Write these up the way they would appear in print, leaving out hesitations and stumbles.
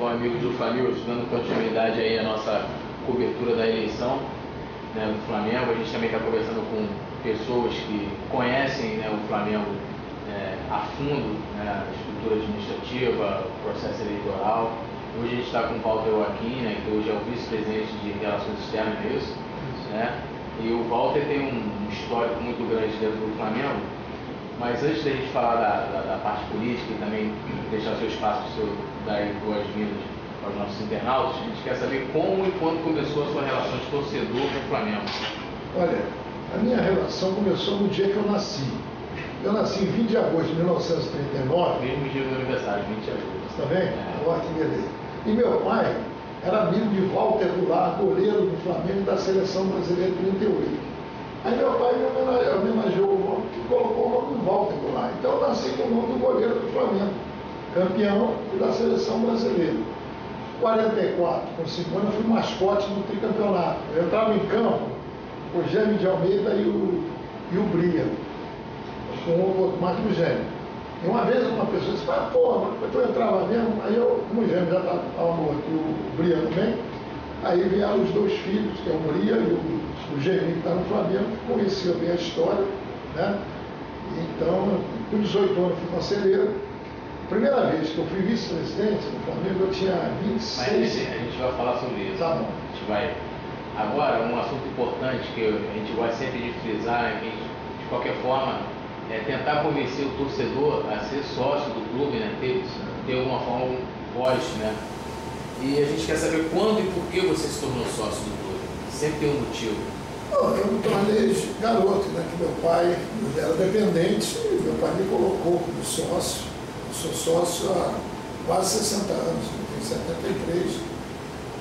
Bom, amigos do Flamengo, dando continuidade aí à nossa cobertura da eleição, né, do Flamengo. A gente também está conversando com pessoas que conhecem, né, o Flamengo a fundo, né, a estrutura administrativa, o processo eleitoral. Hoje a gente está com o Walter Joaquim, né, que hoje é o vice-presidente de Relações Externas, é isso? Né? E o Walter tem um histórico muito grande dentro do Flamengo. Mas antes da gente falar da parte política e também deixar o seu espaço para o senhor dar boas-vindas aos nossos internautas, a gente quer saber como e quando começou a sua relação de torcedor com o Flamengo. Olha, a minha relação começou no dia que eu nasci. Eu nasci em 20 de agosto de 1939. Mesmo dia do aniversário, 20 de agosto. Está bem? Olha que beleza. E meu pai era amigo de Walter Goulart, goleiro do Flamengo da Seleção Brasileira de 38. Aí meu pai me homenageou o nome e colocou o nome do Walter Goulart. Então eu nasci com o nome do goleiro do Flamengo, campeão da Seleção Brasileira. Em 44, com 5 anos, eu fui mascote do tricampeonato. Eu entrava em campo, o Gêmeo de Almeida e o Bria, com o outro mais que o Gêmeo. E uma vez uma pessoa disse, mas pô, tu entrava mesmo? Aí eu, como o Gêmeo já estava morto e o Bria também, aí vieram os dois filhos, que é o Bria e o Gêmeo, que está no Flamengo, que conhecia bem a história, né? Então, com 18 anos, fui conselheiro. Primeira vez que eu fui vice-presidente do Flamengo, eu tinha 26. Mas a gente vai falar sobre isso. Tá bom. A gente vai. Agora, um assunto importante que a gente gosta sempre de frisar, é que, de qualquer forma, é tentar convencer o torcedor a ser sócio do clube, né? Ter alguma forma voz, né? E a gente quer saber quando e por que você se tornou sócio do clube. Sempre tem um motivo. Eu me tornei garoto, né? Que meu pai era dependente, meu pai me colocou como sócio. Eu sou sócio há quase 60 anos, eu tenho 73.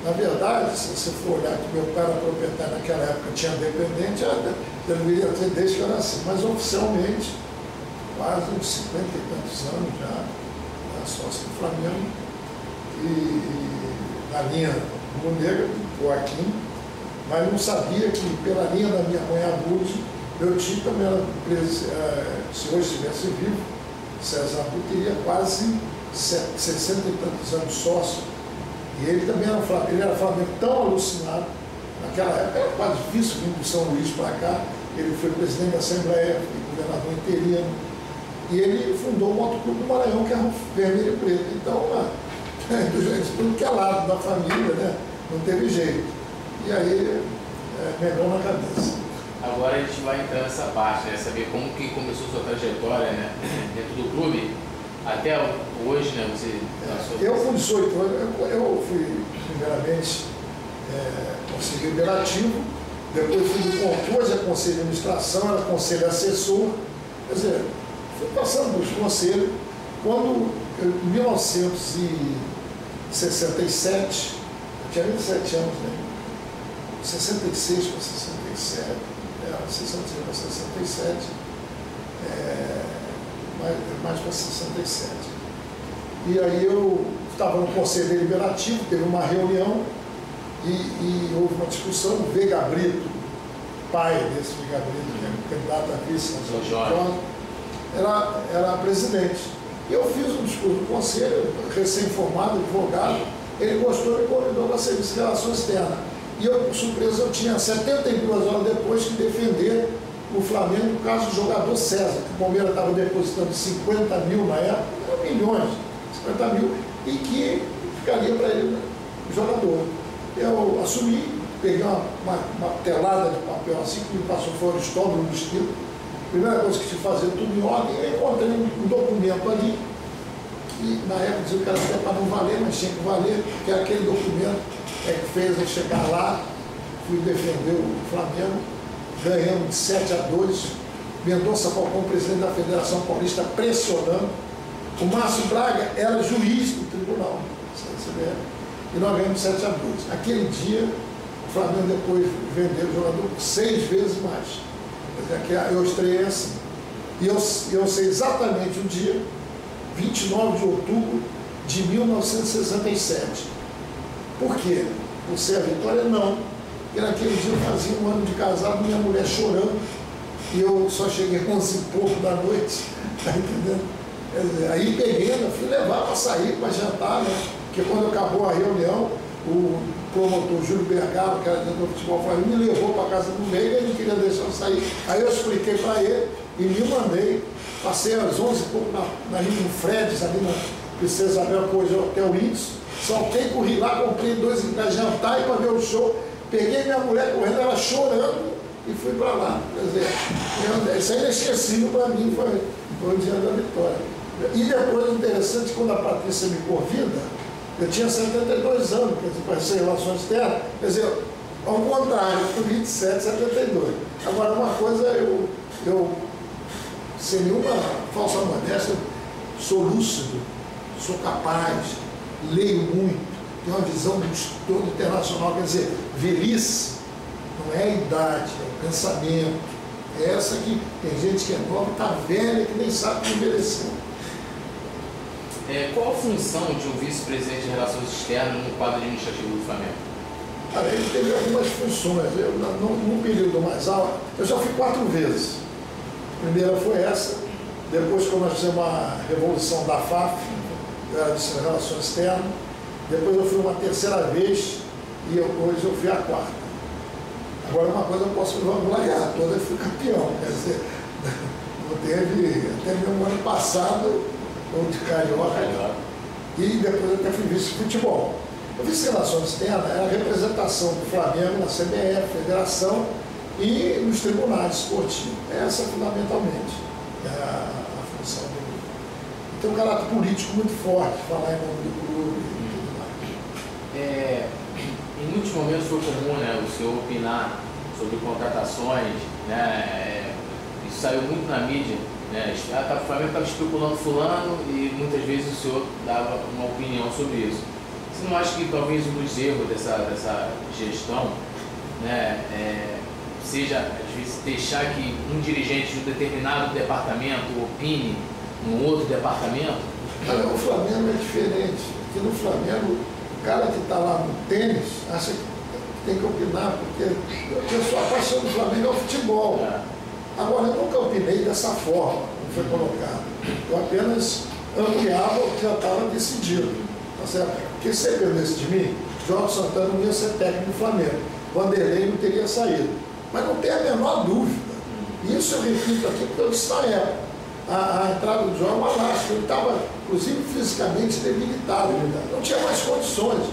Na verdade, se você for olhar que meu pai era proprietário naquela época, tinha dependente, eu deveria ter desde que eu nasci, mas oficialmente, quase uns 50 e tantos anos já sócio do Flamengo, e na linha Negra, Joaquim, mas não sabia que pela linha da minha mãe Abud, meu tio também era, se hoje estivesse vivo, César Abud teria quase 60 e tantos anos sócio, e ele também era Flamengo tão alucinado, naquela época era quase difícil vir do São Luís para cá, ele foi presidente da Assembleia, foi governador interino, e ele fundou o Motoclube do Maranhão, que era o vermelho e preto. Então, tudo que é lado da família, né? Não teve jeito. E aí, melhor na cabeça. Agora a gente vai entrar nessa parte, né? Saber como que começou sua trajetória, né? Dentro do clube. Até hoje, né? Eu com 18 anos, eu fui, primeiramente, conselheiro deliberativo, depois fui do controle, conselho de administração, era conselho assessor. Quer dizer, fui passando dos conselhos. Quando, em 1967, eu tinha 27 anos, né? 66 para 67, 66 para 67, mais para 67. E aí eu estava no Conselho Deliberativo, teve uma reunião e houve uma discussão. O Veiga Brito, pai desse Veiga Brito, que é candidato a vice, era presidente. Eu fiz um discurso do Conselho, recém-formado, advogado, ele gostou e me convidou para serviço de relações externas. E eu, por surpresa, eu tinha 72 horas depois que defender o Flamengo no caso do jogador César, que o Palmeiras estava depositando 50 mil na época, milhões, 50 mil, e que ficaria para ele o jogador. Eu assumi, peguei uma telada de papel assim, que me passou fora o estômago, no vestido. Primeira coisa que tive que fazer tudo em ordem, eu encontrei um documento ali, que na época dizia que era até para não valer, mas tinha que valer, que era aquele documento que fez eu chegar lá, fui defender o Flamengo, ganhamos de 7-2, Mendonça Falcão, presidente da Federação Paulista, pressionando. O Márcio Braga era juiz do tribunal, e nós ganhamos de 7-2. Aquele dia, o Flamengo depois vendeu o jogador 6 vezes mais. Eu estreiei assim. E eu sei exatamente o dia, 29 de outubro de 1967. Por quê? Por ser a vitória? Não. Porque naquele dia eu fazia 1 ano de casado, minha mulher chorando, e eu só cheguei às 11 e pouco da noite, tá entendendo? Aí peguei, fui levar para sair, para jantar, né? Porque quando acabou a reunião, o promotor Júlio Bergamo, que era diretor do futebol flamengo, me levou para a casa do Meiga, ele não queria deixar eu sair. Aí eu expliquei para ele e me mandei. Passei às 11 e pouco ali no Fredes, ali na Princesa Isabel, que hoje é o Hotel Índice. Saltei, corri lá, comprei 2 ingressos de jantar e para ver o show. Peguei minha mulher correndo, ela chorando e fui para lá. Quer dizer, isso aí é inesquecível para mim, foi o dia da vitória. E depois, interessante, quando a Patrícia me convida, eu tinha 72 anos, quer dizer, para ser relações externas, quer dizer, ao contrário, eu fui 27, 72. Agora, uma coisa, eu sem nenhuma falsa modéstia, sou lúcido, sou capaz, leio muito, tenho uma visão do todo internacional, quer dizer, velhice não é a idade, é o pensamento, é essa que tem gente que é nova, está velha, que nem sabe que envelheceu. Qual a função de um vice-presidente de relações externas no quadro administrativo do Flamengo? Cara, ele teve algumas funções. Eu, no período mais alto, eu já fui 4 vezes. A primeira foi essa, depois quando nós fizemos a revolução da FAF, eu era de relações externas, depois eu fui uma 3ª vez e hoje eu fui a 4ª. Agora uma coisa eu posso vangloriar, toda eu fui campeão, quer dizer, não teve, até mesmo ano passado, ou de Carioca, e depois eu até fui vice-futebol. O vice-relações externas é a representação do Flamengo na CBF, Federação e nos tribunais esportivos. Essa fundamentalmente é a função dele. Tem um caráter político muito forte, falar em nome do clube e tudo mais. Em muitos momentos foi comum, né, o senhor opinar sobre contratações, né, isso saiu muito na mídia. O Flamengo estava especulando fulano e muitas vezes o senhor dava uma opinião sobre isso. Você não acha que talvez um dos erros dessa gestão, né, seja, às vezes, deixar que um dirigente de um determinado departamento opine num outro departamento? O Flamengo é diferente. Aqui no Flamengo, o cara que está lá no tênis acha que tem que opinar, porque a sua paixão do Flamengo é o futebol. Agora, eu nunca opinei dessa forma, como foi colocado. Eu apenas ampliava o que já estava decidido. Tá certo? Porque se dependesse de mim, Jorge Santana não ia ser técnico do Flamengo. Vanderlei não teria saído. Mas não tem a menor dúvida. Isso eu repito aqui porque eu disse na época. A entrada do João é uma lástima. Ele estava, inclusive, fisicamente debilitado. Não tinha mais condições.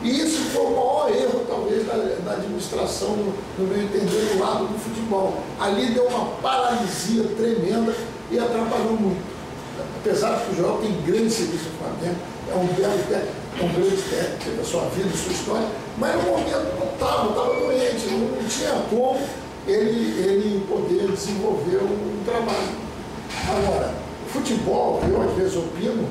E isso foi o maior erro, talvez, da administração, no meu entender, do lado do futebol. Ali deu uma paralisia tremenda e atrapalhou muito. Apesar de que o João tem grande serviço no Flamengo, é um belo técnico, é um grande técnico da sua vida, da sua história, mas no momento não estava doente, não tinha como ele poder desenvolver um trabalho. Agora, o futebol, eu às vezes opino,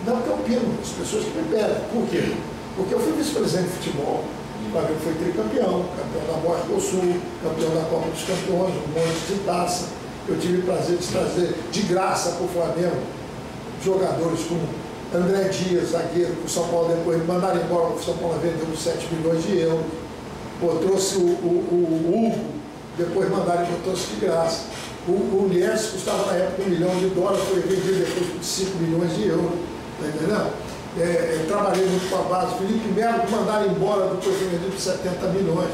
não que eu opino, as pessoas que me pedem. Por quê? Porque eu fui vice-presidente de futebol, o Flamengo foi tricampeão, campeão da Morte do Sul, campeão da Copa dos Campeões, um monte de taça. Eu tive o prazer de trazer de graça para o Flamengo jogadores como André Dias, zagueiro, que o São Paulo depois mandaram embora, o São Paulo vendeu por 7 milhões de euros. Trouxe o Hugo, depois mandaram e trouxe de graça. O Lies custava na época $1 milhão, foi vendido depois por 5 milhões de euros. Está entendendo? Trabalhei muito com a base. Felipe Melo, que mandaram embora, depois foi vendido por 70 milhões.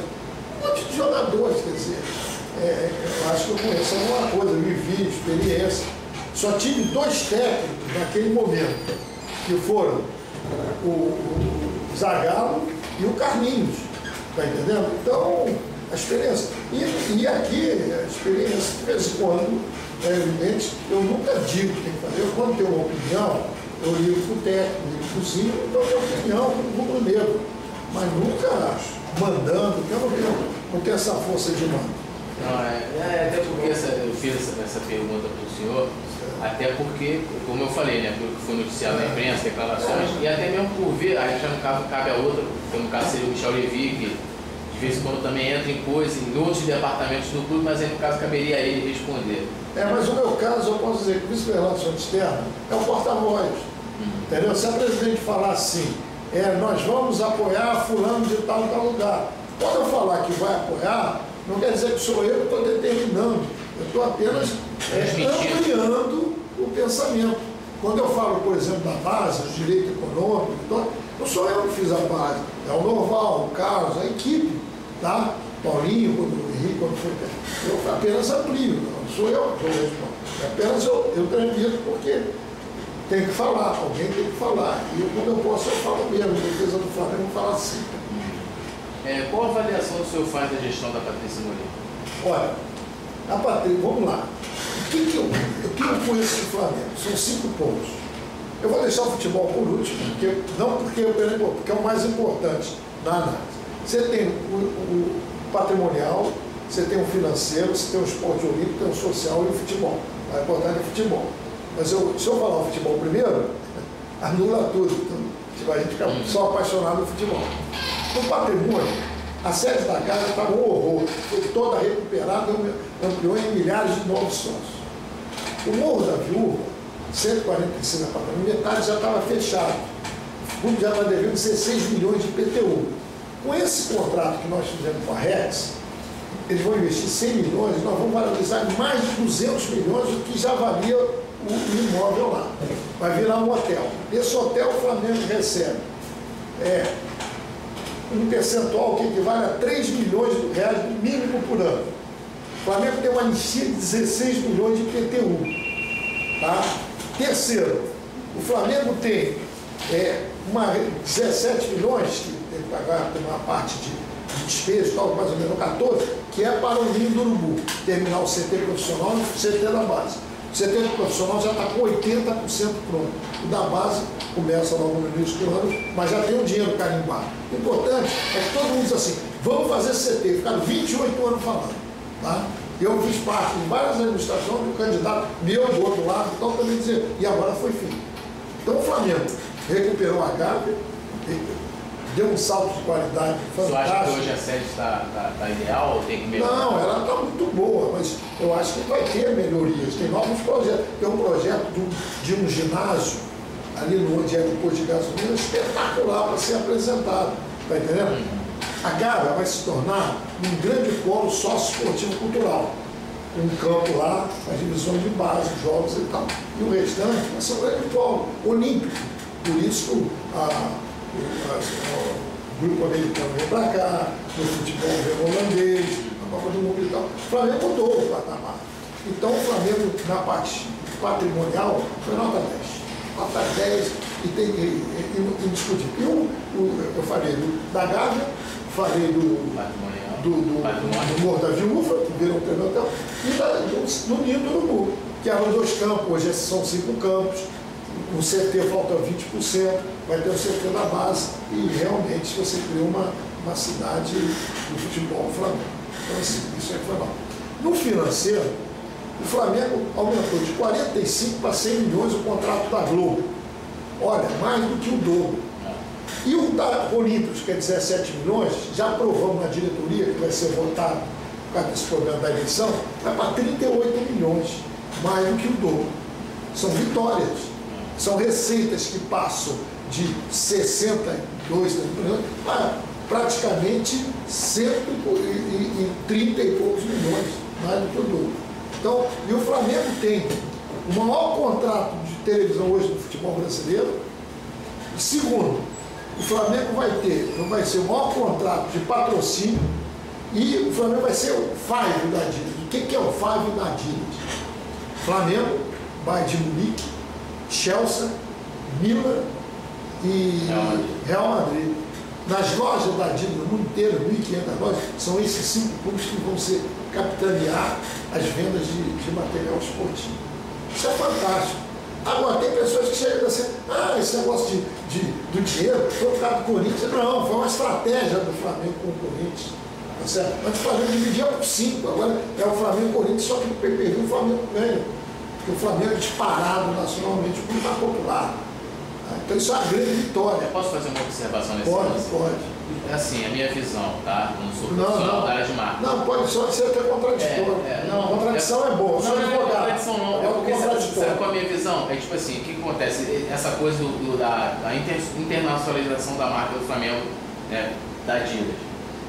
Um monte de jogadores, quer dizer. Eu acho que eu conheço alguma coisa, eu vivi, experiência. Só tive 2 técnicos naquele momento, que foram o Zagallo e o Carlinhos. Está entendendo? Então, a experiência. E aqui, a experiência, de vez em quando, é evidente, eu nunca digo o que tem que fazer. Eu, quando tenho uma opinião, eu ligo para o técnico, ligo para o Zinho, eu dou minha opinião como rubro-negro. Mas nunca mandando, porque eu não tenho essa força de mando. Não, até porque eu fiz essa pergunta para o senhor, até porque, como eu falei, né, pelo que foi noticiado na imprensa, declarações, e até mesmo por ver, aí já no caso cabe a outra, que no caso seria o Michel Levy, que de vez em quando também entra em coisas, em outros departamentos do clube, mas aí no caso caberia a ele responder. Mas no meu caso, eu posso dizer que o vice-relações externas é o porta-voz. Entendeu? Se a presidente falar assim, nós vamos apoiar fulano de tal lugar. Quando eu falar que vai apoiar, não quer dizer que sou eu que estou determinando. Eu estou apenas ampliando o pensamento. Quando eu falo, por exemplo, da base, do direito econômico, Não sou eu que fiz a base, é o Norval, o Carlos, a equipe, tá? Paulinho, o Henrique, quando foi. Eu apenas amplio, não sou eu que sou responsável. Apenas eu transmito porque tem que falar, alguém tem que falar. E quando eu posso, eu falo mesmo. A defesa do Flamengo fala assim. Qual a avaliação o senhor faz da gestão da Patrícia Moreira? Olha, a Patrícia, vamos lá. O que eu conheço do Flamengo? São 5 pontos. Eu vou deixar o futebol por último, porque é o mais importante da análise. Você tem o patrimonial, você tem o financeiro, você tem o esporte olímpico, tem o social e o futebol. O importante é o futebol. Mas se eu falar o futebol primeiro, anula tudo. Então, a gente fica só apaixonado no futebol. No patrimônio, a sede da casa estava um horror. Foi toda recuperada, ampliou em milhares de novos sócios. O Morro da Viúva, 145 apartamentos, metade já estava fechado. O clube já está devendo 16 milhões de IPTU. Com esse contrato que nós fizemos com a Rex, eles vão investir 100 milhões, nós vamos valorizar mais de 200 milhões do que já valia o imóvel lá. Vai virar um hotel. Esse hotel o Flamengo recebe um percentual que equivale a 3 milhões de reais mínimo por ano. O Flamengo tem uma anistia de 16 milhões de IPTU. Tá? Terceiro, o Flamengo tem 17 milhões, que tem que pagar uma parte de despesa, tal, mais ou menos 14, que é para o Ninho do Urubu, terminar o CT profissional e o CT da base. O CT profissional já está com 80% pronto. O da base começa logo no início do ano, mas já tem o dinheiro carimbado. O importante é que todo mundo diz assim, vamos fazer CT, ficaram 28 anos falando. Tá? Eu fiz parte de várias administrações do candidato meu do outro lado, então também dizer, e agora foi feito. Então o Flamengo recuperou a Gávea, deu um salto de qualidade fantástico. Você acha que hoje a sede está ideal ou tem que melhorar? Não, ela está muito boa, mas eu acho que vai ter melhorias. Tem novos projetos. Tem um projeto de um ginásio ali onde é o posto de gasolina espetacular para ser apresentado. Está entendendo? A Gávea vai se tornar um grande polo sócio-esportivo cultural. Um campo lá, as divisões de base, jogos e tal. E o restante vai ser um grande polo olímpico. Por isso o grupo americano vem para cá, no futebol vem holandês, na Copa do Mundo e tal. O Flamengo mudou o patamar. Então o Flamengo, na parte patrimonial, foi nota 10. Nota 10 e tem indiscutível. Eu falei da Gávea, falei do Morro da Viúva, que virou um treinador hotel, e do Ninho do Urubu, que eram 2 campos, hoje são 5 campos. O CT falta 20%, vai ter o CT da base e realmente você cria uma cidade do futebol Flamengo. Então assim, isso é fenomenal. No financeiro, o Flamengo aumentou de 45 para 100 milhões o contrato da Globo. Olha, mais do que o dobro. E o da Olímpicos, que é 17 milhões, já aprovamos na diretoria, que vai ser votado por causa desse problema da eleição, vai para 38 milhões, mais do que o dobro. São vitórias. São receitas que passam de 62 milhões para praticamente 130 e poucos milhões, mais do que o dobro. Então, e o Flamengo tem o maior contrato de televisão hoje no futebol brasileiro. E segundo, o Flamengo vai ser o maior contrato de patrocínio e o Flamengo vai ser o Five da Adidas. O que é o Five da Adidas? Flamengo, Bayern de Munique, Chelsea, Milan e Real Madrid. Nas lojas da Adidas, no mundo inteiro, 1.500 lojas, são esses 5 clubes que vão capitanear as vendas de material esportivo. Isso é fantástico. Agora, tem pessoas que chegam assim, esse negócio do dinheiro foi por causa do Corinthians. Não, foi uma estratégia do Flamengo com o Corinthians. Tá certo? Antes o Flamengo dividia por 5, agora é o Flamengo e o Corinthians, só que no PPV o Flamengo ganha. Porque o Flamengo é disparado nacionalmente, o clube mais popular. Então isso é uma grande vitória. Eu posso fazer uma observação nesse lance? Pode. É assim, a minha visão, tá? Não sou profissional da área de marketing. Não, pode só ser até contraditório. Contradição é boa. Não é contradição não. É porque sabe qual é a minha visão? É tipo assim, o que acontece? Essa coisa da internacionalização da marca do Flamengo, né, da Adidas,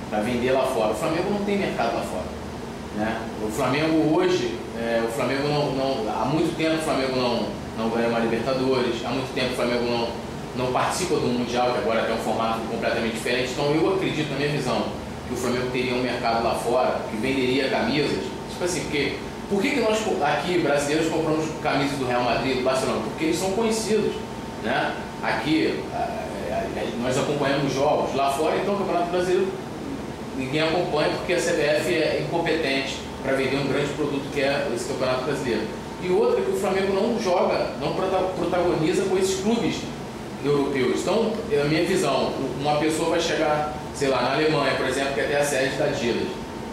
para vender lá fora. O Flamengo não tem mercado lá fora. Né? O Flamengo hoje, o Flamengo há muito tempo o Flamengo não ganha uma Libertadores, há muito tempo o Flamengo não participa do Mundial, que agora tem um formato completamente diferente. Então eu acredito, na minha visão, que o Flamengo teria um mercado lá fora que venderia camisas. Tipo assim, porque por que nós aqui, brasileiros, compramos camisas do Real Madrid, do Barcelona? Porque eles são conhecidos, né? Aqui, nós acompanhamos jogos. Lá fora, então, o Campeonato Brasileiro ninguém acompanha porque a CBF é incompetente para vender um grande produto que é esse Campeonato Brasileiro. E outra, que o Flamengo não joga, não protagoniza com esses clubes europeus. Então, a minha visão, uma pessoa vai chegar, sei lá, na Alemanha, por exemplo, que é até a sede da Adidas,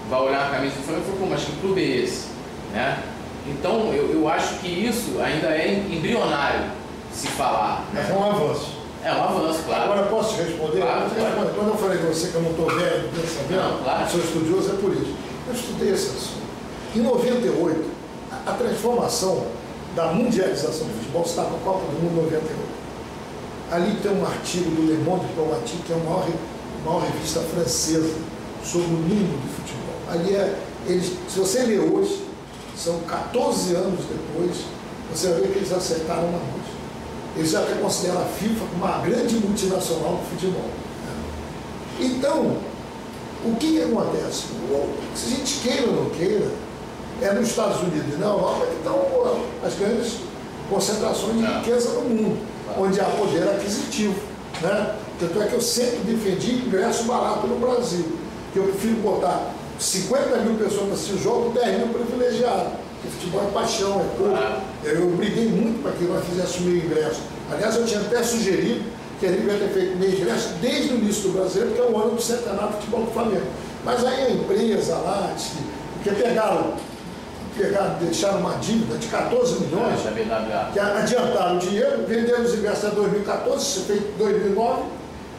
vai olhar a camisa do Flamengo e falar, pô, mas que clube é esse? Né? Então, eu acho que isso ainda é embrionário se falar. Mas é um avanço. É um avanço, claro. Agora, posso te responder? Claro, claro. Quando eu falei com você que eu não estou velho, não, claro. sou estudioso, é por isso. Eu estudei esse assunto. Em 98, a transformação da mundialização do futebol está com a Copa do Mundo 98. Ali tem um artigo do Le Monde Diplomatique, que é a maior revista francesa sobre o mundo do futebol. Ali se você ler hoje, são 14 anos depois, você vai ver que eles acertaram na música. Eles já até consideram a FIFA uma grande multinacional do futebol. Né? Então, o que acontece? Se a gente queira ou não queira, é nos Estados Unidos e na Europa que estão as grandes concentrações de riqueza no mundo, onde há poder aquisitivo. Né? Tanto é que eu sempre defendi ingresso barato no Brasil, que eu prefiro botar 50 mil pessoas para assistir o jogo, 10 mil privilegiados. Porque futebol é paixão, é pouco. Eu briguei muito para que nós fizéssemos meio ingresso. Aliás, eu tinha até sugerido que a gente devia ter feito meio ingresso desde o início do Brasileiro, porque é o ano do centenário do futebol do Flamengo. Mas aí a empresa lá, porque deixaram uma dívida de 14 milhões, que adiantaram o dinheiro, venderam os ingressos até 2014, isso foi feito em 2009,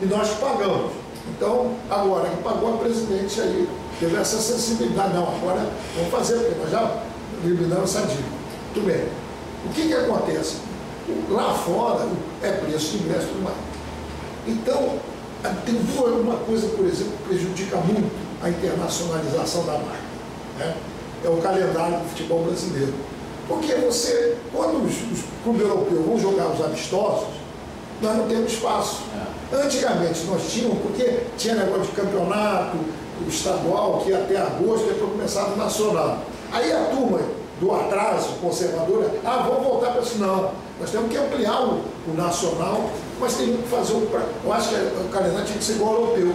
e nós pagamos. Então, agora que pagou a presidente aí, teve essa sensibilidade. Não, agora vamos fazer, porque nós já eliminamos essa dívida. Muito bem. O que acontece? Lá fora é preço de ingresso e tudo mais. Então, tem uma coisa, por exemplo, que prejudica muito a internacionalização da marca. Né? É o calendário do futebol brasileiro. Porque quando os clubes europeus vão jogar os amistosos, nós não temos espaço. Antigamente nós tínhamos, porque tinha negócio de campeonato, o estadual, que ia até agosto, depois começava o nacional. Aí a turma do atraso, conservadora, vamos voltar para isso. Não, nós temos que ampliar o nacional, mas temos que fazer eu acho que o calendário tinha que ser igual ao europeu.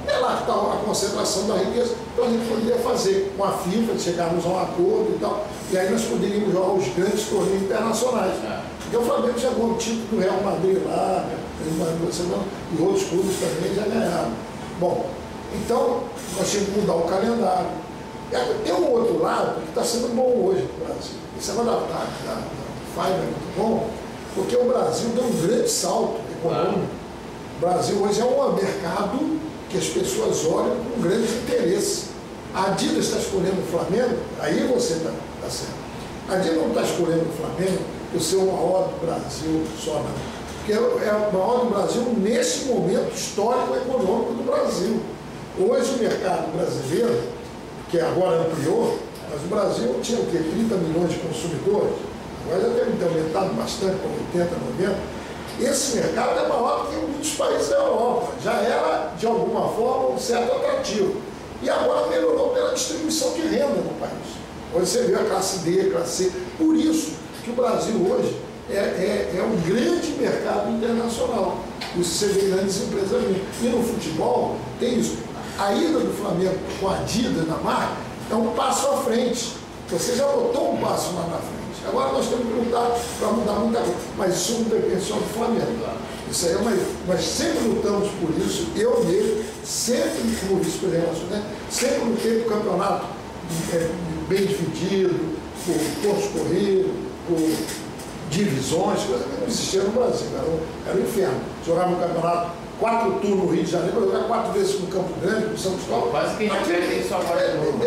É lá que está a concentração da riqueza, então a gente poderia fazer com a FIFA, de chegarmos a um acordo e tal, e aí nós poderíamos jogar os grandes torneios internacionais. Porque o Flamengo já ganhou o título do Real Madrid lá, e outros clubes também já ganharam. Bom, então nós tínhamos que mudar o calendário. Tem um outro lado que está sendo bom hoje no Brasil. Esse negócio da FIBA é muito bom, porque o Brasil deu um grande salto econômico. O Brasil hoje é um mercado que as pessoas olham com grande interesse. A Adidas está escolhendo o Flamengo, aí você está certo. A Adidas não está escolhendo o Flamengo por ser o maior do Brasil só, não. Porque é o maior do Brasil nesse momento histórico econômico do Brasil. Hoje o mercado brasileiro, que agora ampliou, mas o Brasil tinha o quê? 30 milhões de consumidores, agora já deve ter aumentado bastante, para 80, 90. Esse mercado é maior do que em muitos países da Europa, já era, de alguma forma, um certo atrativo. E agora melhorou pela distribuição de renda no país. Hoje você vê a classe D, a classe C. Por isso que o Brasil hoje é um grande mercado internacional. Você vê grandes empresas vindo. E no futebol tem isso. A ida do Flamengo com a Adidas na marca é um passo à frente. Você já botou um passo lá na frente. Agora nós temos que lutar para mudar muita coisa. Mas isso não depende só do Flamengo. Isso aí nós sempre lutamos por isso. Eu mesmo, sempre como vice-presidente, né? Sempre lutei por campeonato bem dividido, por pontos corridos, por divisões, coisa que não existia no Brasil. Era um inferno. Jogava no campeonato 4 turnos no Rio de Janeiro, para jogar 4 vezes no Campo Grande, no São Cristóvão. Quase que repete isso agora de novo.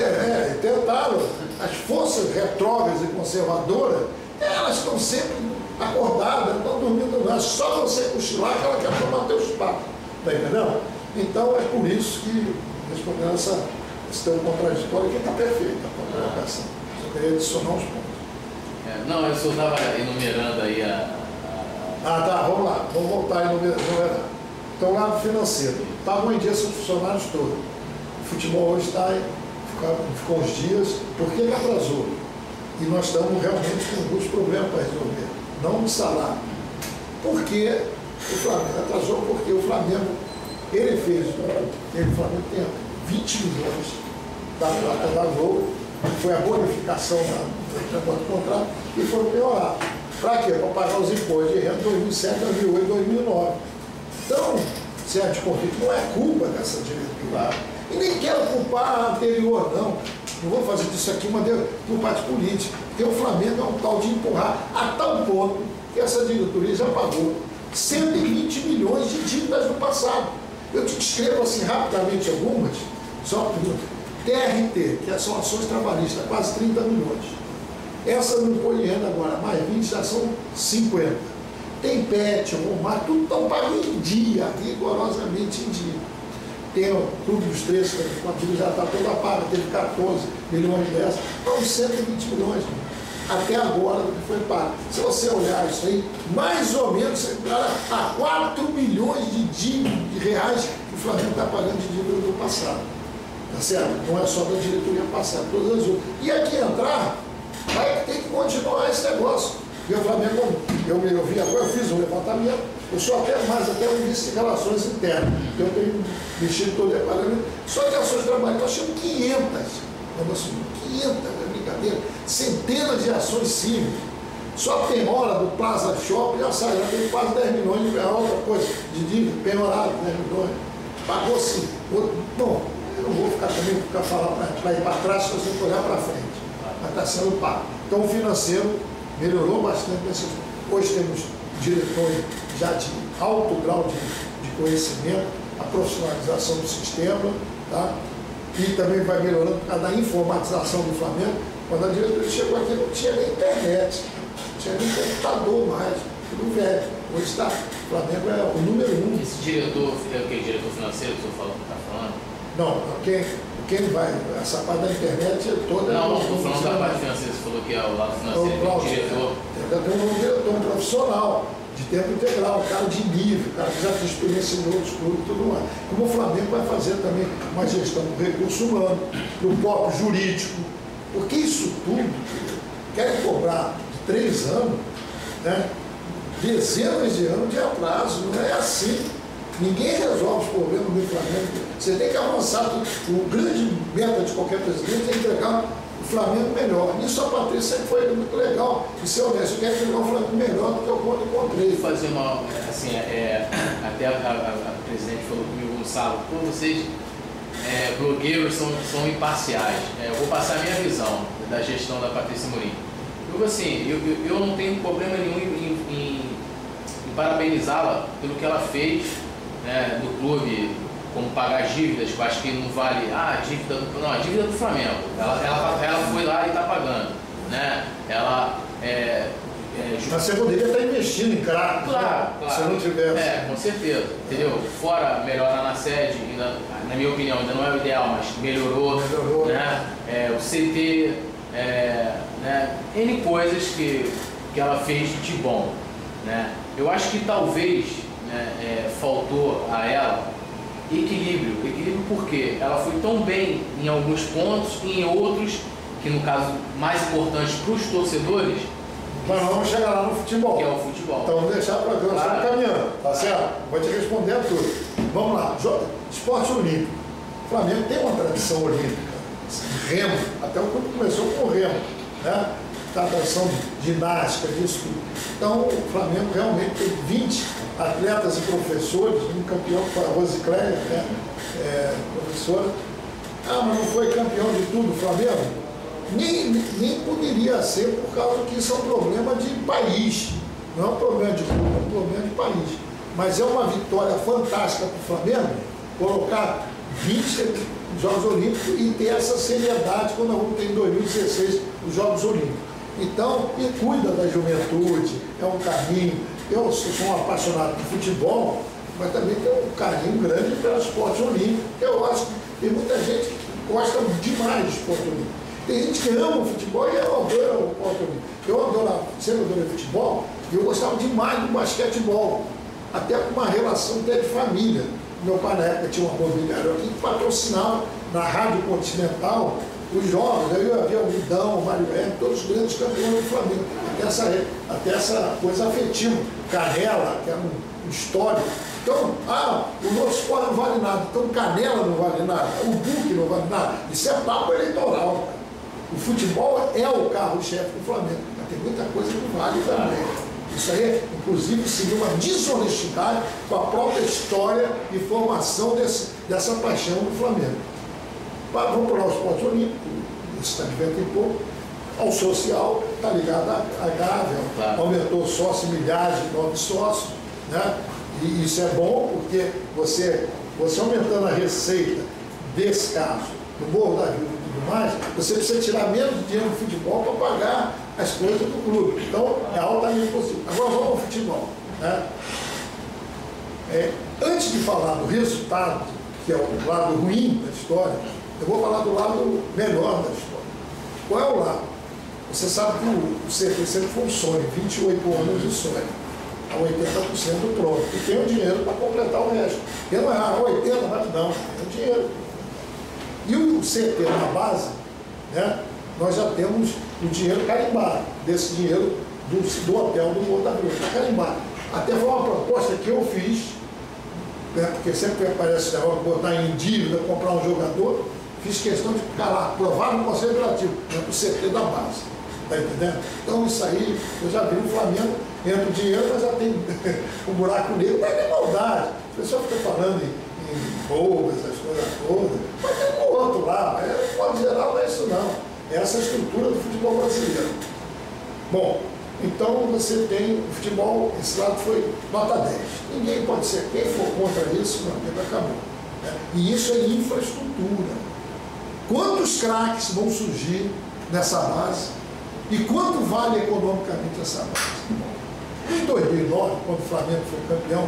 Tentaram. As forças retrógradas e conservadoras, elas estão sempre acordadas, não estão dormindo não. É só você cochilar que ela quer tomar teu espaço. Está entendendo? Então é por isso que, respondendo esse teu contraditório, que está perfeito a tua colocação. Só queria adicionar uns pontos. Não, eu só estava enumerando aí Ah, tá, vamos lá, vamos voltar aí no verdade. Então, o lado financeiro, pagam em dia seus funcionários todos. O futebol hoje ficou uns dias, por que ele atrasou? E nós estamos realmente com alguns problemas para resolver, não de salário. Por que o Flamengo atrasou? Porque o Flamengo, o Flamengo tem 20 milhões da plata da Globo, que foi a bonificação do contrato, e foram piorar. Para quê? Para pagar os impostos de renda 2007, 2008, 2009. Então, Sérgio Convite não é culpa dessa diretoria. E nem quero culpar a anterior, não. Não vou fazer disso aqui por parte política. Porque o Flamengo é um tal de empurrar a tal ponto que essa diretoria já pagou 120 milhões de dívidas no passado. Eu te descrevo assim rapidamente algumas, só TRT, que são ações trabalhistas, quase 30 milhões. Essa não põe de renda agora, mais 20 já são 50. Tem PET, Romar, tudo estão pagando em dia, rigorosamente em dia. Tem o Clube dos 13, que a dívida já está toda paga, teve 14 milhões dessas, então 120 milhões até agora do que foi pago. Se você olhar isso aí, mais ou menos você entra a 4 milhões de reais que o Flamengo está pagando de dívida do passado. Tá certo? Não é só da diretoria passada, todas as outras. E aqui entrar, vai ter que continuar esse negócio. E o Flamengo, eu vi agora, eu fiz um levantamento, eu sou até um vice de relações internas. Eu tenho mexido todo o departamento. Só que ações trabalhistas, nós tínhamos 500. Nós assumimos 500, é brincadeira. Centenas de ações cívicas. Só tem hora do Plaza Shopping, já sai, já tem quase 10 milhões de reais, outra coisa, de dívida, penhorado, 10 milhões. Pagou sim. Bom, eu não vou ficar falando para ir para trás, se você for olhar para frente. Mas está sendo pago. Então o financeiro melhorou bastante. Hoje temos diretores já de alto grau de conhecimento, a profissionalização do sistema, tá? E também vai melhorando por causa da informatização do Flamengo. Quando a diretoria chegou aqui, não tinha nem internet, não tinha nem computador mais, tudo velho. Hoje está, o Flamengo é o número 1. Esse diretor, é o que? Diretor financeiro que o senhor está falando? Não, quem vai, essa parte da internet é toda... Não, estou falando da parte financeira, você falou que é o lado financeiro, tem um diretor. Tem um diretor, um profissional, de tempo integral, um cara de nível, um cara que já tem experiência em outros clubes e tudo mais. Como o Flamengo vai fazer também uma gestão do recurso humano, do próprio jurídico, porque isso tudo, querem cobrar de 3 anos, né, dezenas de anos de atraso, não é assim. Ninguém resolve os problemas do Flamengo. Você tem que avançar. O grande meta de qualquer presidente é entregar o Flamengo melhor. Nisso a Patrícia sempre foi muito legal. E ser honesto, eu quero entregar o Flamengo melhor do que eu quando encontrei. Fazer uma, assim, até a presidente falou comigo no sábado, pô, vocês blogueiros são imparciais. Eu vou passar a minha visão da gestão da Patrícia Morim. Eu não tenho problema nenhum em parabenizá-la pelo que ela fez, né, do clube, como pagar as dívidas, que eu acho que não vale a dívida do Flamengo. Ela foi lá e está pagando, né? Mas você poderia estar investindo em craques, claro, né? Se não tivesse. Com certeza, entendeu? Fora melhorar na sede, na minha opinião, ainda não é o ideal, mas melhorou. Né? O CT, né? N coisas que ela fez de bom, né? Eu acho que talvez, né, faltou a ela equilíbrio porque ela foi tão bem em alguns pontos e em outros, que no caso mais importante para os torcedores. Mas vamos chegar lá no futebol. Que é o futebol. Então vamos deixar para ver, nós estamos caminhando, tá certo? Vou te responder a tudo. Vamos lá, esporte olímpico. O Flamengo tem uma tradição olímpica, remo, até o clube começou com o remo, né? A tradição de ginástica, disso tudo. Então o Flamengo realmente tem 20 atletas e professores, um campeão foi a Rosicléia, né? Professora. Ah, mas não foi campeão de tudo o Flamengo? Nem poderia ser, por causa que isso é um problema de país. Não é um problema de clube, é um problema de país. Mas é uma vitória fantástica para o Flamengo colocar 20 Jogos Olímpicos e ter essa seriedade quando nós vamos ter em 2016 os Jogos Olímpicos. Então, e cuida da juventude, é um caminho. Eu sou um apaixonado por futebol, mas também tenho um carinho grande pelo esporte olímpico. Eu acho que tem muita gente que gosta demais do esporte olímpico. Tem gente que ama o futebol e eu adoro o esporte olímpico. Eu adoro, sempre adorei futebol, E eu gostava demais do basquetebol, até com uma relação até de família. Meu pai na época tinha uma mobiliária aqui que patrocinava na Rádio Continental os jogos. Aí havia o Lidão, o Mário Hermes, todos os grandes campeões do Flamengo. Até essa coisa afetiva. Canela, que era um histórico. Então, o nosso esporte não vale nada. Então, Canela não vale nada. O Book não vale nada. Isso é papo eleitoral. O futebol é o carro-chefe do Flamengo. Mas tem muita coisa que vale também. Isso aí, inclusive, seria uma desonestidade com a própria história e formação dessa paixão do Flamengo. Vamos para o esporte olímpico, isso está de vento em pouco. Ao social, está ligado à Gávea, claro. Aumentou sócio, milhares de novos sócios, né? E isso é bom porque você aumentando a receita desse caso, do Morro da Vila e tudo mais, você precisa tirar menos dinheiro do futebol para pagar as coisas do clube. Então, é altamente possível. Agora vamos ao futebol. Né? Antes de falar do resultado, que é o lado ruim da história, eu vou falar do lado melhor da história. Qual é o lado? Você sabe que o CT sempre foi um sonho, 28 anos de sonho, a 80% pronto. E tem o dinheiro para completar o resto. Porque não é 80%, mas não, tem o dinheiro. E o CT na base, né, nós já temos o dinheiro carimbado, desse dinheiro do hotel do Morro da Vila, está carimbado. Até foi uma proposta que eu fiz, né, porque sempre aparece esse negócio de botar em dívida, comprar um jogador, fiz questão de ficar lá, aprovado no Conselho Diretivo, né, para o CT da base. Está entendendo? Então isso aí, eu já vi o Flamengo, entra o dinheiro, mas já tem um buraco negro, mas é maldade. O pessoal fica falando em boas, as coisas todas, mas tem um outro lá, mas de modo geral não é isso não. É essa estrutura do futebol brasileiro. Bom, então você tem o futebol, esse lado foi nota 10. Ninguém pode ser, quem for contra isso, meu tempo acabou. Né? E isso é infraestrutura. Quantos craques vão surgir nessa base? E quanto vale economicamente essa base? Em 2009, quando o Flamengo foi campeão,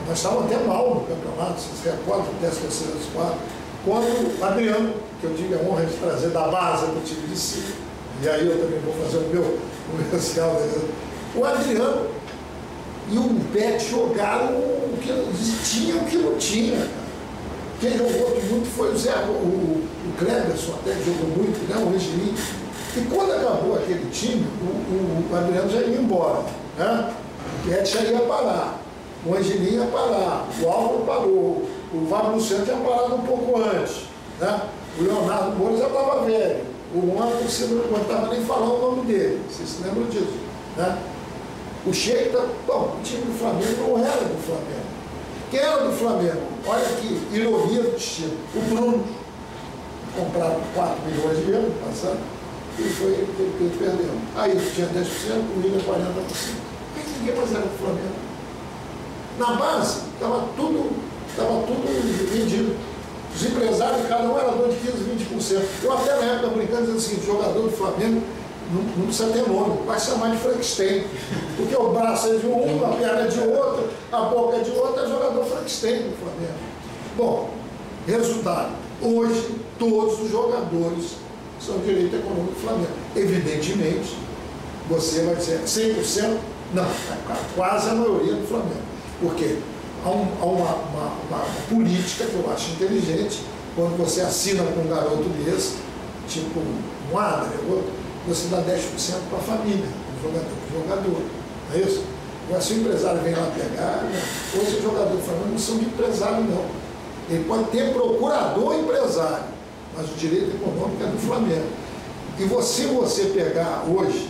nós estávamos até mal no campeonato, se você recorda, o 13º quadro, quando o Adriano, que eu tive a honra de trazer da base do time de cima, e aí eu também vou fazer o meu comercial, o Adriano e o Pet jogaram o que tinha o que não tinha, cara. Quem jogou muito foi o Cleberson, até que jogou muito, né, o Angelim. E quando acabou aquele time, o Adriano já ia embora, né? O Pet já ia parar, o Angelim ia parar, o Álvaro parou, o Fábio Luciano tinha parado um pouco antes, né? O Leonardo Moura já estava velho, o Juan você não aguentava nem falar o nome dele, vocês se lembram disso, né? O Sheik, bom, o time do Flamengo não era do Flamengo. Quem era do Flamengo? Olha que ironia do destino. O Bruno, compraram 4 milhões de euros, passando, e foi ele perdeu. Aí ele tinha 10%, o William 40%. Por que ninguém mais era do Flamengo? Na base, estava tudo vendido. Os empresários, cada um era dono de 15%, 20%. Eu até na época brincando dizendo o seguinte, jogador do Flamengo não precisa ter nome, vai chamar de Frankenstein. Porque o braço é de um, a perna é de outro, a boca é de outro, é jogador Frankenstein do Flamengo. Bom, resultado, hoje todos os jogadores são direito econômico do Flamengo. Evidentemente, você vai dizer 100%, não, quase a maioria do Flamengo. Por quê? Há uma política que eu acho inteligente, quando você assina com um garoto desse, tipo um Adler, outro, você dá 10% para a família, do jogador. Não é isso? Agora, se o empresário vem lá pegar, hoje o jogador do Flamengo não são de empresário, não. Ele pode ter procurador empresário, mas o direito econômico é do Flamengo. E você pegar hoje,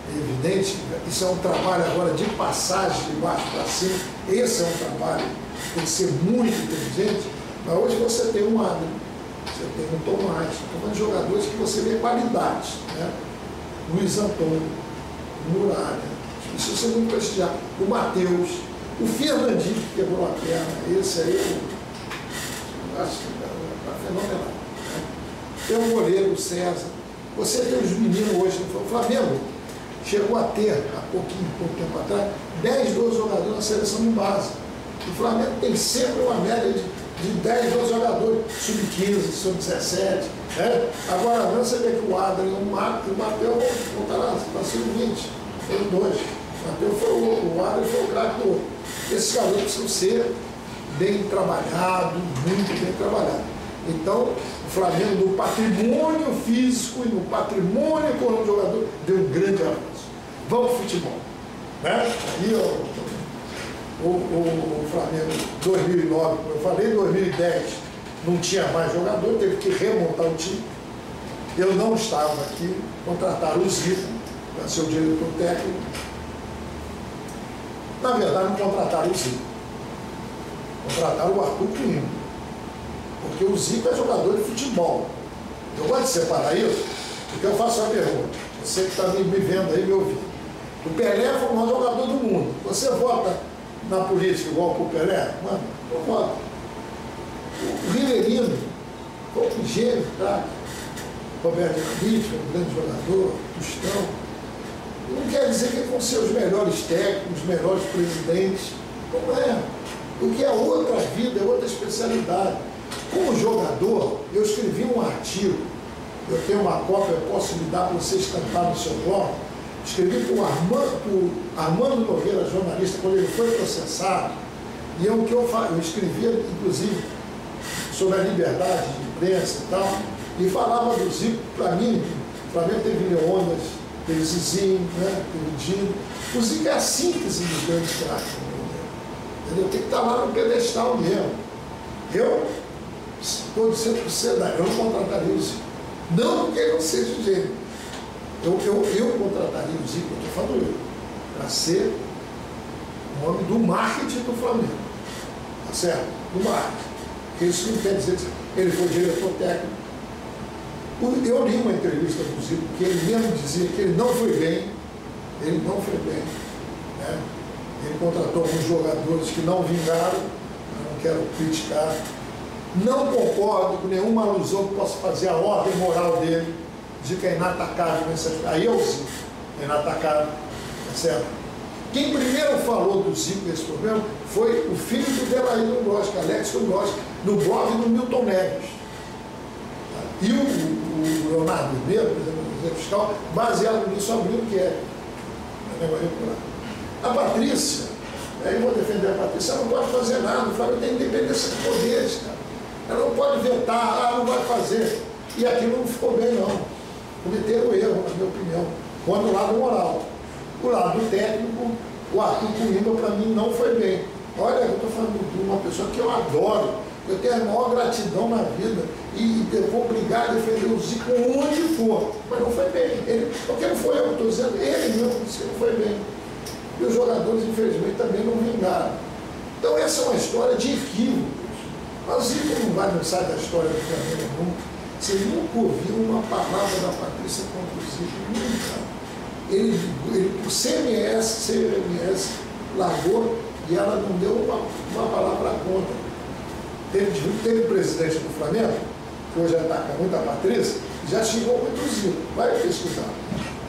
é evidente, isso é um trabalho agora de passagem de baixo para cima, esse é um trabalho que tem que ser muito inteligente, mas hoje você tem um Adler, você tem um Tomás, estou falando de jogadores que você vê qualidade, né? Luiz Antônio, Muralha, isso você não prestigiar, o Matheus, o Fernandinho que quebrou a perna, esse aí eu acho que é fenomenal. Né? Tem o goleiro, o César, você tem os meninos hoje no Flamengo, chegou a ter, há pouco tempo atrás, 10, 12 jogadores na seleção de base. O Flamengo tem sempre uma média de 10, 12 jogadores, sub-15, sub-17. Né? Agora, você vê que o Adriano e o Matheus vão estar lá, sub-20. foram dois. O Matheus foi o Adler foi o craque do outro. Esses garotos precisam ser bem trabalhados, muito bem trabalhados. Então, o Flamengo, no patrimônio físico e no patrimônio econômico do jogador, deu um grande avanço. Vamos para o futebol. Né? Aí, o Flamengo, 2009, como eu falei, 2010, não tinha mais jogador, teve que remontar o time. Eu não estava aqui, contrataram o Zico para ser o diretor técnico. Na verdade, não contrataram o Zico. Contrataram o Arthur Coimbra. Porque o Zico é jogador de futebol. Eu gosto de separar isso, porque eu faço uma pergunta. Você que está me vendo aí, me ouvindo. O Pelé foi o maior jogador do mundo. Você vota na política igual para o Pelé? Mano, eu voto. O Riverino foi um gênio, tá? Roberto Dinamite, um grande jogador, Tostão. Não quer dizer que vão ser os melhores técnicos, os melhores presidentes. Não é. O que é outra vida, é outra especialidade. Como jogador, eu escrevi um artigo, eu tenho uma cópia, eu posso lhe dar para você estampar no seu blog. Escrevi para o Armando Nogueira, jornalista, quando ele foi processado, e o que eu escrevia, inclusive, sobre a liberdade de imprensa e tal, e falava do Zico. Para mim, o Flamengo teve Leônidas, teve Zizinho, né, teve Dino. O Zico é a síntese dos grandes craques. Entendeu? Tem que estar lá no pedestal mesmo. Eu estou dizendo para você, eu não contrataria o Zico. Não porque ele não seja gênio. Eu contrataria o Zico, eu estou falando para ser o homem do marketing do Flamengo. Tá certo? Do marketing. Porque isso não quer dizer que ele foi diretor técnico. Eu li uma entrevista do Zico que ele mesmo dizia que ele não foi bem. Ele não foi bem. Né? Ele contratou alguns jogadores que não vingaram. Eu não quero criticar. Não concordo com nenhuma alusão que possa fazer a ordem moral dele, de que é inatacável. Aí é o Zico, é inatacável. Tá certo? Quem primeiro falou do Zico nesse problema foi o filho do Delaí Dombrowski, Alex Dombrowski, no blog do Milton Neves. E o Leonardo Ribeiro, por exemplo, o fiscal, baseado nisso, abriu o que é. A Patrícia, aí eu vou defender a Patrícia, ela não pode fazer nada, o Flamengo tem independência de poderes, cara. Ela não pode vetar, não vai fazer. E aquilo não ficou bem, não. Cometeram erro, na minha opinião. Quanto o lado moral. O lado técnico, o Arthur Coimbra, para mim, não foi bem. Olha, eu estou falando de uma pessoa que eu adoro, eu tenho a maior gratidão na vida, e eu vou obrigar a defender o Zico onde for. Mas não foi bem. Porque não foi eu que estou dizendo, ele mesmo disse que não foi bem. E os jogadores, infelizmente, também não vingaram. Então, essa é uma história de equívoco. Mas o Zico não vai sair da história do Flamengo nunca. Você nunca ouviu uma palavra da Patrícia contra o Zico, nunca. Ele por CMS, largou e ela não deu uma palavra contra. Teve presidente do Flamengo, que hoje ataca muito a Patrícia, já xingou muito o Zico. Vai pesquisar.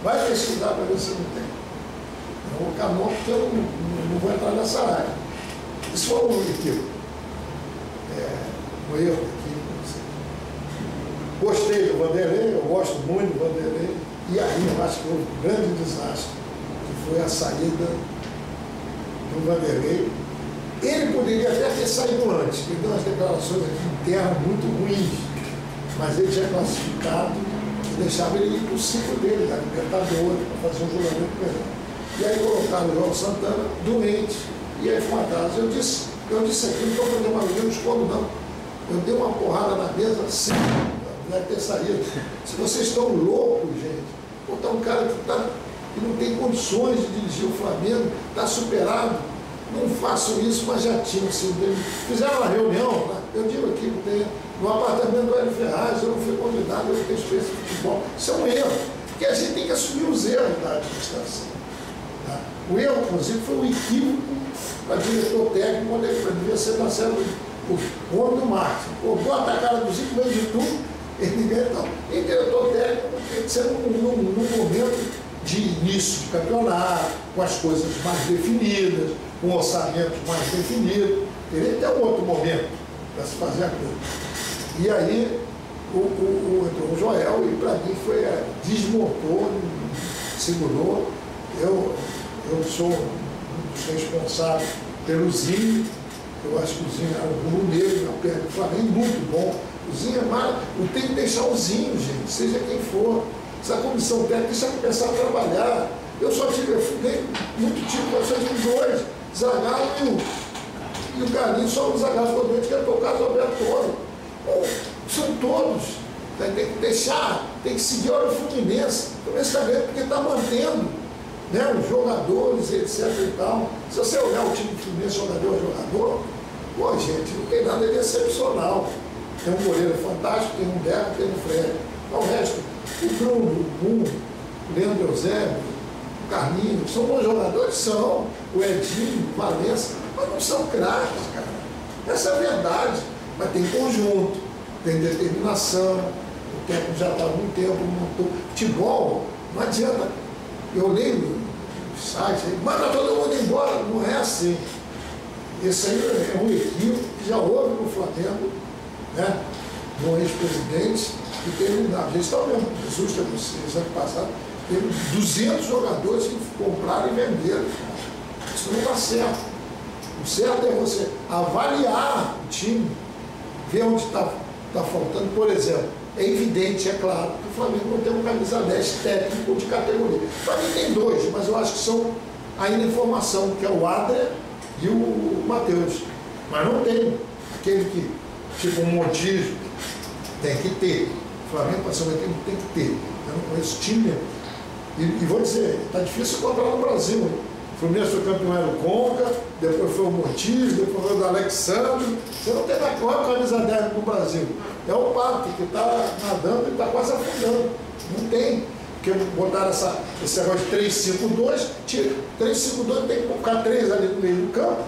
Vai pesquisar para ver se não tem. Eu vou ficar morto porque eu não vou entrar nessa área. Isso foi um equívoco. Um erro aqui. Gostei do Vanderlei, eu gosto muito do Vanderlei. E aí eu acho que houve um grande desastre, que foi a saída do Vanderlei. Ele poderia até ter saído antes, ele deu umas declarações aqui internas muito ruins, mas ele tinha classificado e deixava ele ir para o ciclo dele, da Libertadores, para fazer um julgamento melhor. E aí colocaram o João Santana doente, e aí foi uma casa. Eu disse aqui, não estou fazendo uma reunião, não escondo não. Eu dei uma porrada na mesa assim, deve ter saído. Se vocês estão loucos, gente, botar um cara que não tem condições de dirigir o Flamengo, está superado, não façam isso, mas já tinham sido dele. Fizeram uma reunião, né? Eu digo aqui, no apartamento do Hélio Ferraz, eu não fui convidado, eu não tenho experiência de futebol. Isso é um erro, porque a gente tem que assumir os erros da administração. Tá? O erro, inclusive, foi um equívoco para diretor técnico, quando ele devia ser Marcelo, o homem do marketing. Bota a cara do Zico, meio de tudo, ele não. E diretor técnico tem que ser num momento de início de campeonato, com as coisas mais definidas, com orçamentos mais definidos. Ele tem um outro momento para se fazer a coisa. E aí entrou o Joel e para mim desmontou, segurou eu sou um dos responsáveis pelo Zinho. Eu acho que o Zinho é um rubro negro na perna do Flamengo, muito bom. O Zinho é maravilhoso. Tem que deixar o Zinho, gente, seja quem for. Essa comissão técnica deixa começar a trabalhar. Eu ganhei muito título, só tive 2, Zagallo e o Carlinhos, só o Zagallo ficou doente, que era o caso do Alberto Toro. São todos. Tem que deixar, tem que seguir a hora do Fluminense. O Fluminense está ganhando porque está mantendo, né, os jogadores, etc. e tal. Se você olhar o time do Fluminense, jogador a jogador, pô, gente, não tem nada de excepcional. Tem um goleiro fantástico, tem um Deco, tem um Fred. Então, o resto, o Bruno, o Bruno, o Leandro Eusébio, o Carlinhos, são bons jogadores? São. O Edinho, o Valença, mas não são craques, cara. Essa é a verdade. Mas tem conjunto, tem determinação. O técnico já está há muito tempo, montou. Futebol, não adianta. Eu lembro no site, manda todo mundo embora. Não é assim. Esse aí é um equívoco que já houve no Flamengo, né? No ex-presidente, que teve, a gente está vendo, Jesus teve esse ano passado, teve 200 jogadores que compraram e venderam. Isso não está certo. O certo é você avaliar o time, ver onde está faltando. Por exemplo, é evidente, é claro, que o Flamengo não tem um camisa 10 técnico de categoria. Para mim tem 2, mas eu acho que são ainda em formação, que é o Adler e o Matheus. Mas não tem aquele que, tipo um Montijo, tem que ter. O Flamengo para ser um equipe tem que ter. Eu não conheço time. E vou dizer, está difícil encontrar no Brasil. O Fluminense foi campeão, era o Conca, depois foi o Montijo, depois foi o do Alexandre. Você não tem mais qual camisa 10 no Brasil. É o Pato que está nadando e está quase afundando. Não tem. Porque botaram esse negócio de 3-5-2, 3-5-2 tem que colocar 3 ali no meio do campo,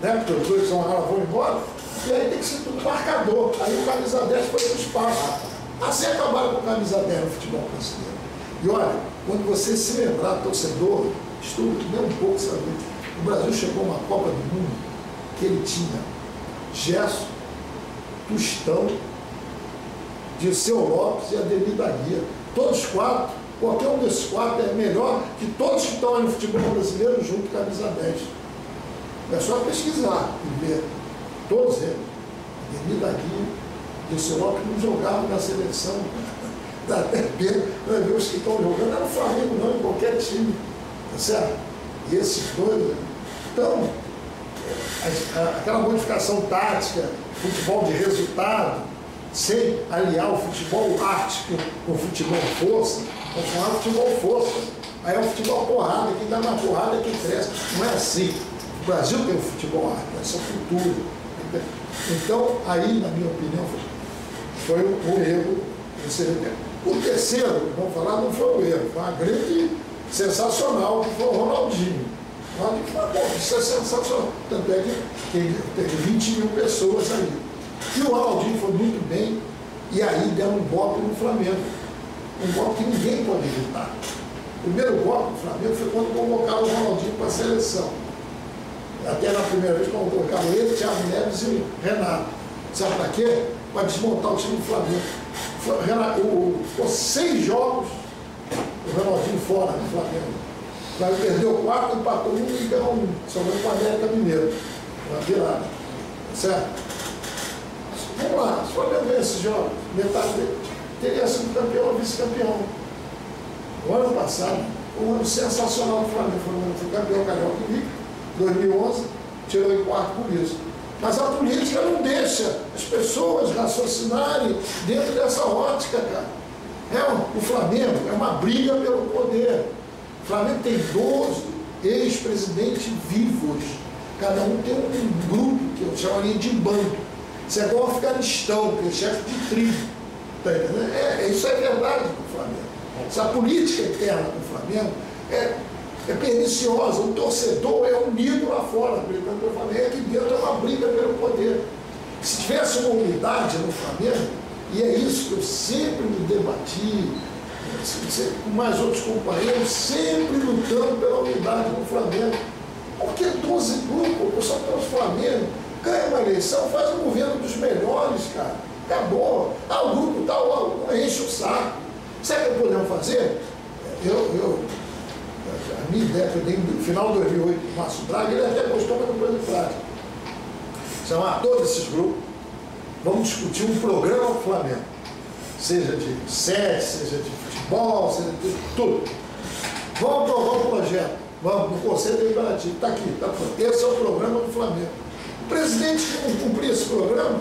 né? Porque os dois vão embora, e aí tem que ser tudo marcador. Aí o camisa 10 foi para o espaço. Assim acabaram com o camisa 10 no futebol brasileiro. E olha, quando você se lembrar, torcedor, estuda nem um pouco, sabe? O Brasil chegou a uma Copa do Mundo que ele tinha Gerson, Tostão, Dirceu Lopes e Ademir da Guia. Todos 4, qualquer um desses 4 é melhor que todos que estão aí no futebol brasileiro junto com a camisa 10. É só pesquisar e ver. Todos eles. Ademir da Guia, Dirceu Lopes não jogavam na seleção. Dá até pena, ver os que estão jogando, não é no Flamengo não, em qualquer time. Tá certo? E esses dois. Então, aquela modificação tática, futebol de resultado, sem aliar o futebol arte com o futebol força, vamos falar futebol força. Aí é o futebol porrada, quem dá na porrada é quem cresce. Não é assim. O Brasil tem o futebol arte, essa cultura. Então, aí, na minha opinião, foi um erro desse evento. O terceiro, vamos falar, não foi um erro, foi uma grande sensacional, que foi o Ronaldinho. O Ronaldinho falou, pô, isso é sensacional. Tanto é que teve 20 mil pessoas ali. E o Ronaldinho foi muito bem, e aí deram um golpe no Flamengo. Um golpe que ninguém pode evitar. O primeiro golpe do Flamengo foi quando convocaram o Ronaldinho para a seleção. Até na primeira vez quando colocaram ele, Thiago Neves e Renato. Sabe para quê? Para desmontar o time do Flamengo. Ficou 6 jogos, o Ronaldinho fora do Flamengo. O Flamengo perdeu 4, empatou 1 e ganhou 1. Sobrou com o América Mineiro. Uma virada. Certo? Vamos lá, se o Flamengo ganhar esses jogos, metade dele teria sido campeão ou vice-campeão. O ano passado, um ano sensacional do Flamengo. O Flamengo foi campeão carioca invicto, 2011, tirou em quarto por isso. Mas a política não deixa as pessoas raciocinarem dentro dessa ótica, cara. O Flamengo é uma briga pelo poder. O Flamengo tem 12 ex-presidentes vivos. Cada um tem um grupo, que eu chamaria de bando. Isso é igual a Afeganistão, que é chefe de tribo. Tá entendendo? Isso é verdade do Flamengo. Essa política interna do Flamengo é perniciosa. O torcedor é unido lá fora, brigando pelo Flamengo. Aqui dentro é uma briga pelo poder. Se tivesse uma unidade no Flamengo, e é isso que eu sempre me debati, com mais outros companheiros, sempre lutando pela unidade no Flamengo. Porque 12 grupos, só tem os Flamengo, ganha uma eleição, faz um governo dos melhores, cara. Acabou. O grupo tal, enche o saco. Sabe o que podemos fazer? A a minha ideia que eu dei no final de 2008 com o Márcio Braga, ele até gostou, mas não pôs em prática. Chamar todos esses grupos, vamos discutir um programa do Flamengo, seja de sete, seja de futebol, seja de tudo. Vamos aprovar o projeto, vamos no Conselho Deliberativo, está aqui, tá pronto. Esse é o programa do Flamengo. O presidente que não cumprir esse programa,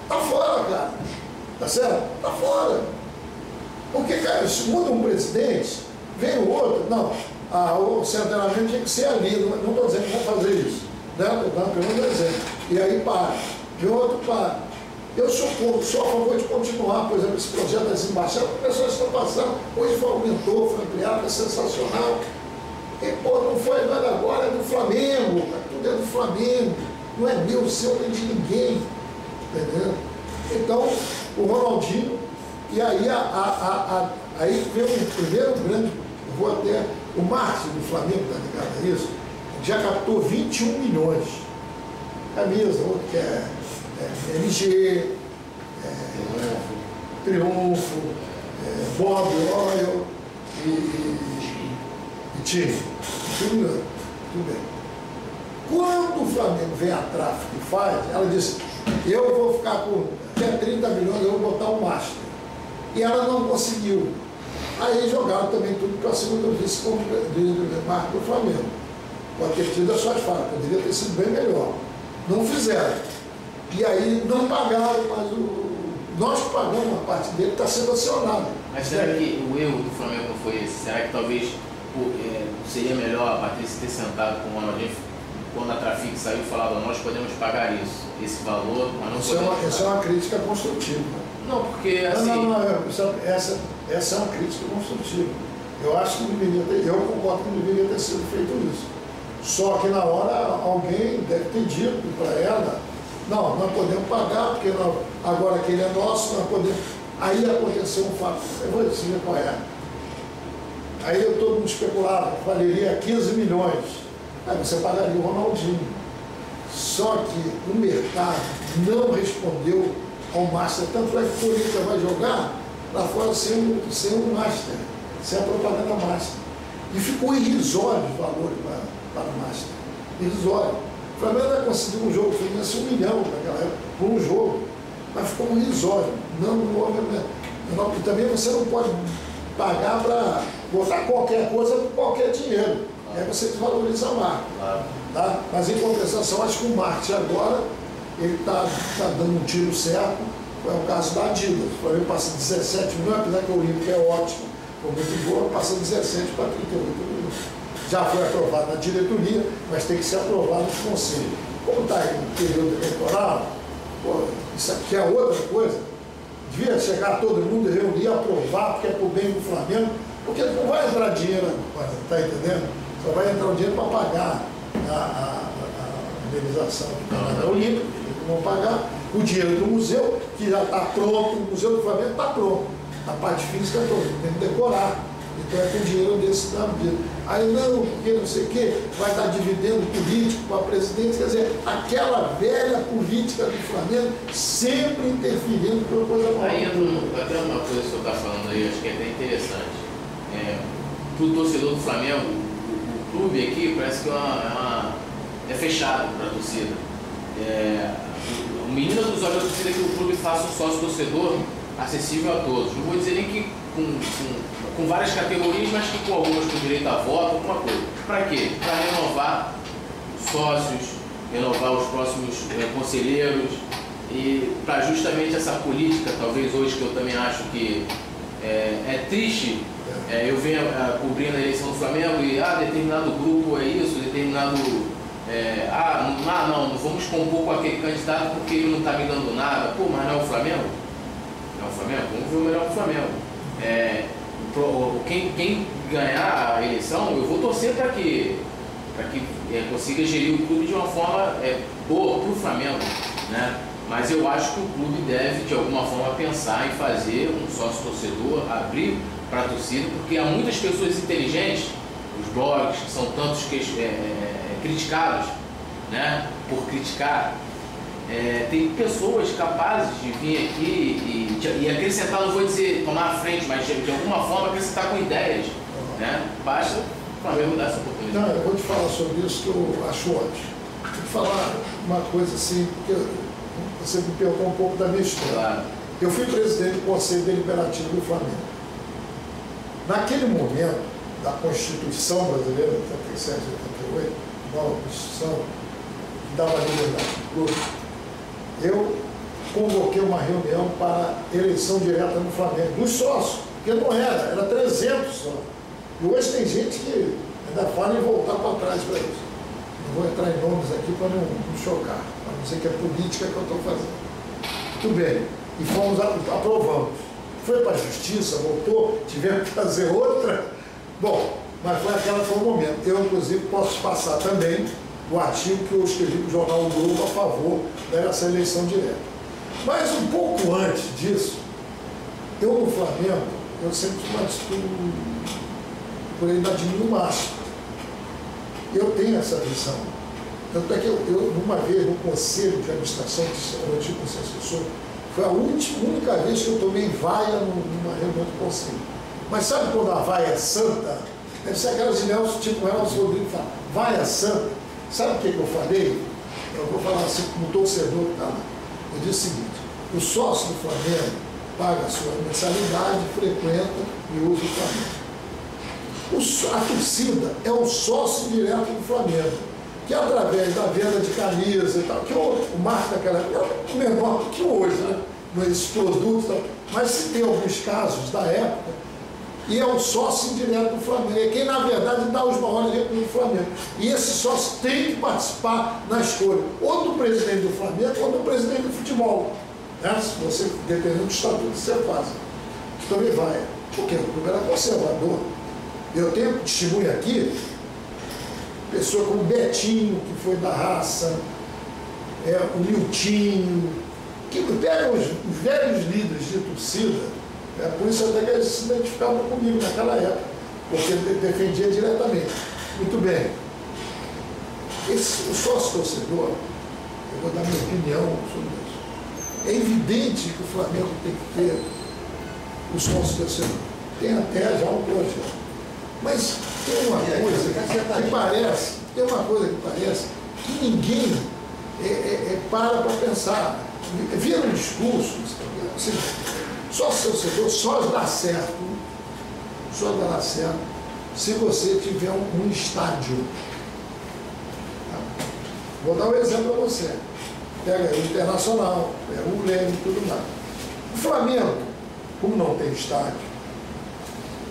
está fora, cara. Tá certo? Está fora. Porque, cara, se muda um presidente, vem o outro, não, o centenário tinha que ser ali, não estou dizendo que vão fazer isso, né? Estou dando pelo exemplo. E aí para, e outro para. Eu sou a favor de continuar, por exemplo, esse projeto das embaixadas, as pessoas estão passando, hoje aumentou, foi ampliado, é sensacional. E, pô, não foi nada agora, é do Flamengo, tudo é do Flamengo, não é meu, seu, nem de ninguém, entendeu? Então, o Ronaldinho, e aí, aí veio o primeiro grande, vou até, o marketing do Flamengo, está ligado a isso, já captou 21 milhões. Camisa, outro que é LG, Triunfo, Bob Royal e time. Tudo bem. Quando o Flamengo vem a tráfico e faz, ela disse, eu vou ficar com até 30 milhões, eu vou botar um Master. E ela não conseguiu. Aí jogaram também tudo para cima do vice como marca do Flamengo. Pode ter tido as suas falhas, poderia ter sido bem melhor. Não fizeram. E aí não pagaram, mas nós que pagamos uma parte dele, está sendo acionado. Mas será que o erro do Flamengo não foi esse? Será que talvez seria melhor a Patrícia ter sentado com o Ronaldinho quando a Trafic saiu e falava, nós podemos pagar isso, esse valor, mas não podemos. Essa é uma crítica construtiva. Não, porque assim... Essa é uma crítica construtiva. Eu acho que deveria ter, eu concordo que deveria ter sido feito isso. Só que na hora alguém deve ter dito para ela, não, nós podemos pagar, porque agora que ele é nosso, nós podemos. Aí aconteceu um fato, eu vou dizer qual é. Aí todo mundo especulava, valeria 15 milhões. Aí você pagaria o Ronaldinho. Só que o mercado não respondeu ao Master. Tanto é que o Corinthians vai jogar lá fora sem um Master, sem a propaganda Master. E ficou irrisório os valores para o Master. Irrisório. O Flamengo vai conseguir um jogo, Fluminense 1 milhão naquela época, por um jogo. Mas ficou um irrisório. E também você não pode pagar para botar qualquer coisa por qualquer dinheiro. Aí você desvaloriza a marca. Tá? Mas em compensação, acho que o marketing agora ele está dando um tiro certo. É o caso da Adidas. O Flamengo passa 17 milhões, apesar que o Olímpico é ótimo, foi muito boa, passa 17 para 38 milhões. Já foi aprovado na diretoria, mas tem que ser aprovado nos conselhos. Como está em período eleitoral, isso aqui é outra coisa. Devia chegar todo mundo, reunir, aprovar, porque é para o bem do Flamengo, porque não vai entrar dinheiro agora, está entendendo? Só vai entrar o dinheiro para pagar a indenização do Canadá Olímpico, que vão pagar. O dinheiro do museu, que já está pronto, o Museu do Flamengo está pronto. A parte física é toda, tem que decorar. Então é com dinheiro desse da vida. Aí não, porque não sei o quê, vai estar dividendo político para a presidência. Quer dizer, aquela velha política do Flamengo sempre interferindo por coisa maior. Aí entra até uma coisa que o senhor está falando aí, acho que é até interessante. Para o torcedor do Flamengo, o clube aqui parece que é fechado para a torcida. O menino dos olhos da torcida é que o clube faça um sócio torcedor acessível a todos. Não vou dizer nem que com várias categorias, mas que com algumas com direito a voto, alguma coisa. Para quê? Para renovar os sócios, renovar os próximos conselheiros e para justamente essa política, talvez hoje que eu também acho que é triste. Eu venho cobrindo a eleição do Flamengo e determinado grupo é isso, determinado... não vamos compor com aquele candidato porque ele não está me dando nada. Pô, mas não é o Flamengo? Não é o Flamengo? Vamos ver o melhor do Flamengo. Quem ganhar a eleição, eu vou torcer para que consiga gerir o clube de uma forma boa para o Flamengo, né? Mas eu acho que o clube deve, de alguma forma, pensar em fazer um sócio-torcedor, abrir para a torcida, porque há muitas pessoas inteligentes, os blogs, que são tantos criticados, né, por criticar, tem pessoas capazes de vir aqui e acrescentar, não vou dizer tomar a frente, mas de alguma forma acrescentar com ideias, né? Basta o Flamengo dá essa oportunidade. Não, eu vou te falar sobre isso que eu acho ótimo. Vou te falar uma coisa assim, porque você me perguntou um pouco da minha história. Claro. Eu fui presidente do Conselho Deliberativo do Flamengo. Naquele momento da Constituição Brasileira, 87, 88, nova Constituição, que dava liberdade do clube, eu convoquei uma reunião para eleição direta no Flamengo, dos sócios, porque não era 300 só. E hoje tem gente que ainda fala em voltar para trás para isso. Não vou entrar em nomes aqui para não chocar, para não dizer que é política que eu estou fazendo. Muito bem, e fomos, aprovamos. Foi para a justiça, voltou, tivemos que fazer outra. Bom, mas foi o momento. Eu, inclusive, posso passar também o artigo que eu escrevi para o jornal O Globo a favor dessa eleição direta. Mas um pouco antes disso, eu no Flamengo, eu sempre tive uma atitude por ele admiro o máximo. Eu tenho essa visão. Tanto é que eu uma vez no conselho de administração, eu tive assessor, foi a única vez que eu tomei vaia numa reunião do conselho. Mas sabe quando a vaia é santa? Deve ser aquelas de Nelson, tipo Nelson Rodrigues fala, vaia santa. Sabe o que eu falei? Eu vou falar assim como torcedor que está lá. Eu disse o seguinte, o sócio do Flamengo paga a sua mensalidade, frequenta e usa o Flamengo. A torcida é um sócio direto do Flamengo, que através da venda de camisa e tal, que o marketing daquela época é menor do que hoje, né? Esses produtos, tal. Mas se tem alguns casos da época, e é um sócio indireto do Flamengo, é quem na verdade dá os maiores recursos do Flamengo. E esse sócio tem que participar na escolha, ou do presidente do Flamengo, ou do presidente do futebol. Né? Se você, dependendo do estatuto que você faz, que também vai. Porque o clube era conservador. Eu tenho testemunho aqui, pessoa como Betinho, que foi da raça, o Niltinho, que pegam os velhos líderes de torcida, por isso até que eles se identificavam comigo naquela época, porque ele defendia diretamente. Muito bem. O sócio torcedor, eu vou dar minha opinião sobre isso. É evidente que o Flamengo tem que ter o sócio torcedor. Tem até já um projeto. Mas tem uma coisa que parece que ninguém para pensar. Vira um discurso, assim, sócio torcedor só dará certo se você tiver um estádio. Vou dar um exemplo para você. Pega o Internacional, pega o Grêmio e tudo mais. O Flamengo, como não tem estádio,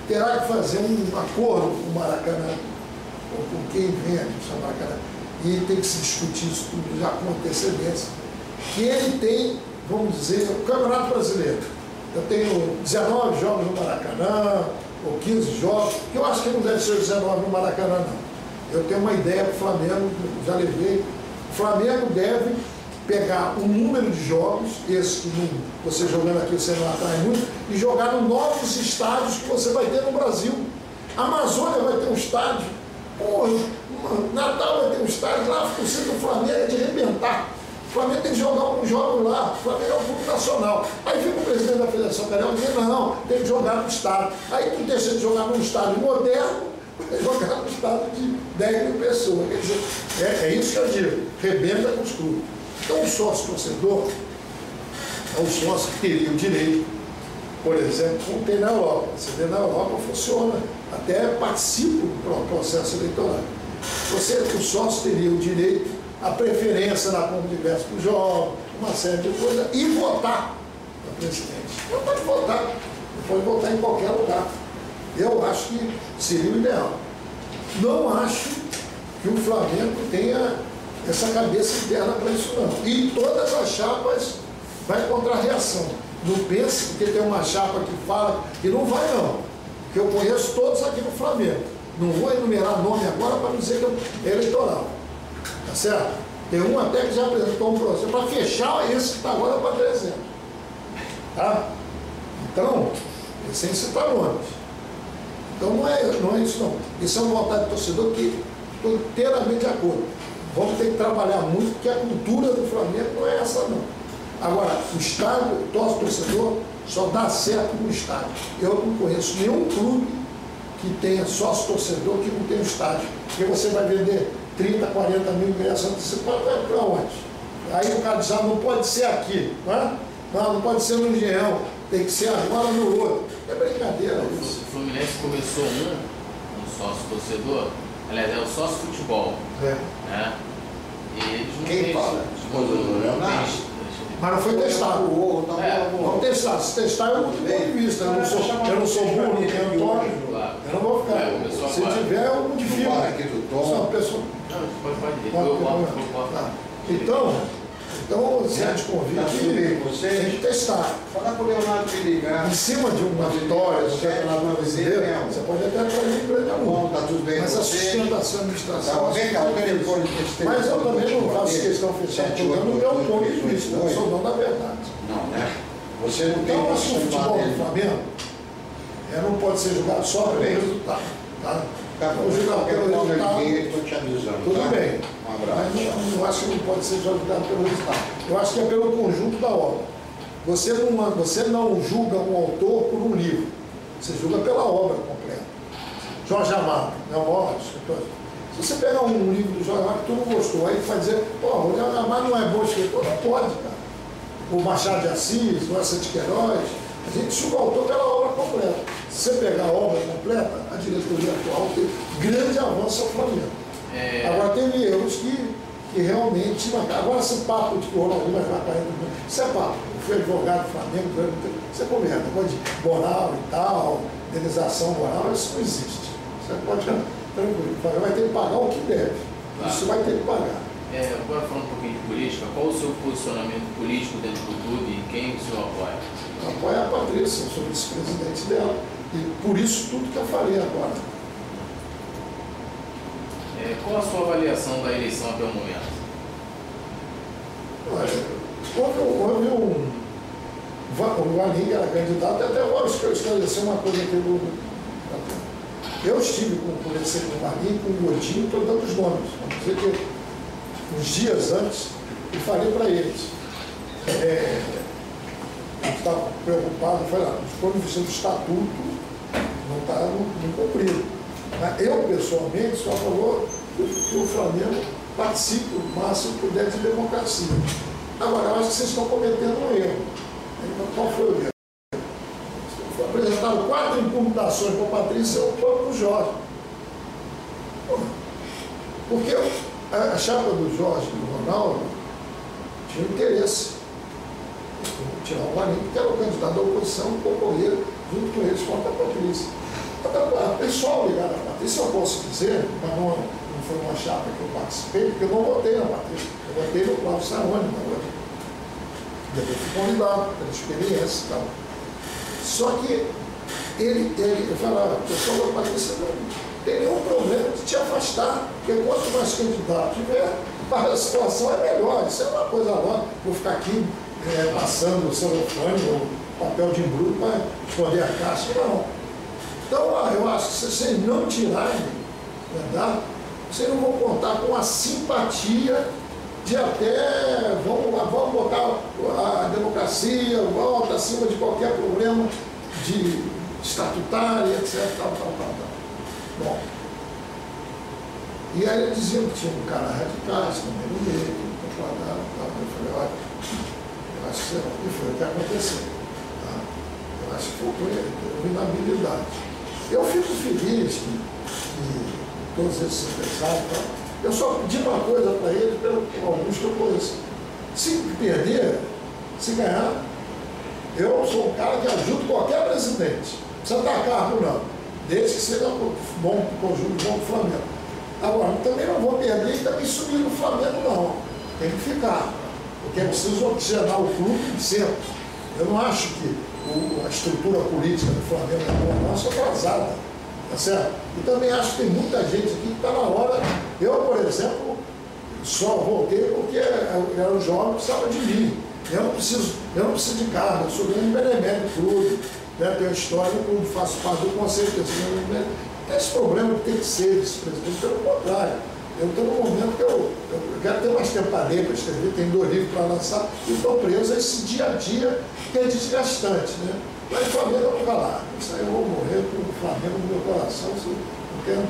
terá que fazer um acordo com o Maracanã, ou com quem vende o Maracanã, e tem que se discutir isso tudo já com antecedência, que ele tem, vamos dizer, o Campeonato Brasileiro. Eu tenho 19 jogos no Maracanã, ou 15 jogos, que eu acho que não deve ser 19 no Maracanã, não. Eu tenho uma ideia para o Flamengo, já levei. O Flamengo deve pegar um número de jogos, esse que você jogando aqui você não atrai muito, e jogar em novos estádios que você vai ter no Brasil. A Amazônia vai ter um estádio, Natal vai ter um estádio, lá a torcida do Flamengo é de arrebentar. O Flamengo tem que jogar alguns jogos lá, o Flamengo é um clube nacional. Aí fica o presidente da Federação Carioca dizendo, não, tem que jogar no estádio. Aí tu deixa de jogar num estádio moderno, vai jogar no estádio de 10 mil pessoas. Quer dizer, é isso que eu digo, rebenta com os clubes. Então o sócio torcedor é um sócio que teria o direito, por exemplo, como tem na Europa. Você vê na Europa funciona, até participa do processo eleitoral. O sócio teria o direito, a preferência na compra de ingressos para os jogos, uma série de coisas, e votar para presidente. Não pode votar, pode votar em qualquer lugar. Eu acho que seria o ideal. Não acho que o Flamengo tenha essa cabeça interna para isso não. E todas as chapas vai contra a reação. Não pense que tem uma chapa que fala que não vai não. Porque eu conheço todos aqui no Flamengo. Não vou enumerar nome agora para não dizer que é eleitoral. Tá certo? Tem um até que já apresentou um processo para fechar esse que está agora para 300. Tá? Então, sem citar nomes. Então não é isso não. Isso é uma vontade do torcedor que estou inteiramente de acordo. Vamos ter que trabalhar muito, porque a cultura do Flamengo não é essa não. Agora, o estádio, o torcedor, só dá certo no estádio. Eu não conheço nenhum clube que tenha sócio-torcedor que não tem o estádio. Porque você vai vender 30, 40 mil ingressos antecipados, vai para onde? Aí o cara diz, não pode ser aqui, não é? Não pode ser no Engenhão, tem que ser agora no outro. É brincadeira isso. O Fluminense começou um sócio-torcedor, aliás, é o sócio-futebol. Né? E eles não quem fala? Mas não foi testado. Vamos testar. Se testar, eu não tenho ponto de vista. Eu não sou burro, não tenho Antônio. Eu não vou ficar. Se tiver, eu modifico. Só uma pessoa. Então, se é de convite, você tem que testar. Fala com o Leonardo me ligar. Em cima de uma vitória do Campeonato Brasileiro, você pode até trazer um grande amor. Tá tudo bem. Mas a sustentação administrativa. Mas eu também não faço questão fechar no meu ponto de vista. Eu sou dono da verdade. Não, né? Você não tem então, o futebol do Flamengo não pode ser julgado só pelo resultado. Tá? Vou julgar pelo resultado. Estou te avisando. Tudo bem. Um abraço. Mas não acho que não pode ser julgado pelo resultado. Eu acho que é pelo conjunto da obra. Você não julga um autor por um livro. Você julga pela obra completa. Jorge Amado, né, o maior escritor. Se você pegar um livro do Jorge Amado que tu não gostou, aí vai dizer, o Jorge Amado não é bom escritor. Não pode, cara. O Machado de Assis, o Essa de Queiroz, a gente julga o autor pela obra completa. Se você pegar a obra completa, a diretoria atual tem grande avanço ao Flamengo. Agora teve erros que realmente... Agora esse papo de que o Ronaldinho vai ficar caindo, isso é papo. Eu fui advogado do Flamengo, isso é conversa. Negócio de moral e tal, indenização moral, isso não existe. Você pode ficar tranquilo. O Flamengo vai ter que pagar o que deve. Claro. Isso vai ter que pagar. Agora falando um pouquinho de política, qual o seu posicionamento político dentro do clube e quem o senhor apoia? Eu apoio a Patrícia, eu sou vice-presidente dela. E por isso tudo que eu falei agora. Qual a sua avaliação da eleição até o momento? Houve o Valim era candidato, até agora eu esclarecer uma coisa aqui eu estive conversei com o Valim, com o Godinho, estou dando os nomes. Vamos dizer que uns dias antes eu falei para eles. Eu estava preocupado, falei, do ponto de vista do estatuto, não está cumprido. Eu, pessoalmente, sou a favor que o Flamengo participe o máximo que puder de democracia. Agora, eu acho que vocês estão cometendo um erro. Então, qual foi o erro? Apresentaram 4 impugnações para a Patrícia e o próprio Jorge. Porque a chapa do Jorge e do Ronaldo tinha interesse. Tirar o Marinho, que era o candidato da oposição, concorrer junto com eles contra a Patrícia. O pessoal ligado à Patrícia, eu posso dizer, mas não foi uma chapa que eu participei, porque eu não votei na Patrícia, eu votei no Cláudio Saroni na hora. Depois fui convidado pela experiência e tal. Só que eu falava, o pessoal da Patrícia não tem nenhum problema de te afastar, porque quanto mais candidato tiver, a situação é melhor. Isso é uma coisa nova. Vou ficar aqui passando o celofane ou papel de embrulho para esconder a caixa, não. Então, eu acho que se vocês não tirarem, verdade, vocês não vão contar com a simpatia de até, vamos botar a democracia, volta acima de qualquer problema de estatutário, etc. Tal. Bom, e aí eles diziam que tinha um cara radical, também no meio, que concordaram, tal. Eu falei, olha, eu acho que foi o que aconteceu. Tá? Eu acho que foi inabilidade. Eu fico feliz que todos esses empresários, eu só pedi uma coisa para eles, alguns que eu conheço. Se perder, se ganhar, eu sou um cara que ajuda qualquer presidente. Não precisa dar cargo, não. Desde que seja bom conjunto, bom do Flamengo. Agora, também não vou perder e também subir no Flamengo, não. Tem que ficar. Porque é preciso oxigenar o clube sempre. Eu não acho que a estrutura política do Flamengo é boa, nossa, atrasada. Tá certo? E também acho que tem muita gente aqui que está na hora. Eu, por exemplo, só voltei porque eu era um jovem que precisava de mim. Eu não preciso de cargo, eu sou grande benemérito do clube, né? Tenho história do clube, faço parte do conselho, não tem esse problema que tem que ser vice-presidente, pelo contrário. Eu estou num momento que eu quero ter mais tempo para ler, para escrever, tenho 2 livros para lançar, e estou preso a esse dia a dia que é desgastante, né? Mas o Flamengo eu nunca lá. Isso aí eu vou morrer com o Flamengo. Flamengo no meu coração, assim, não quero.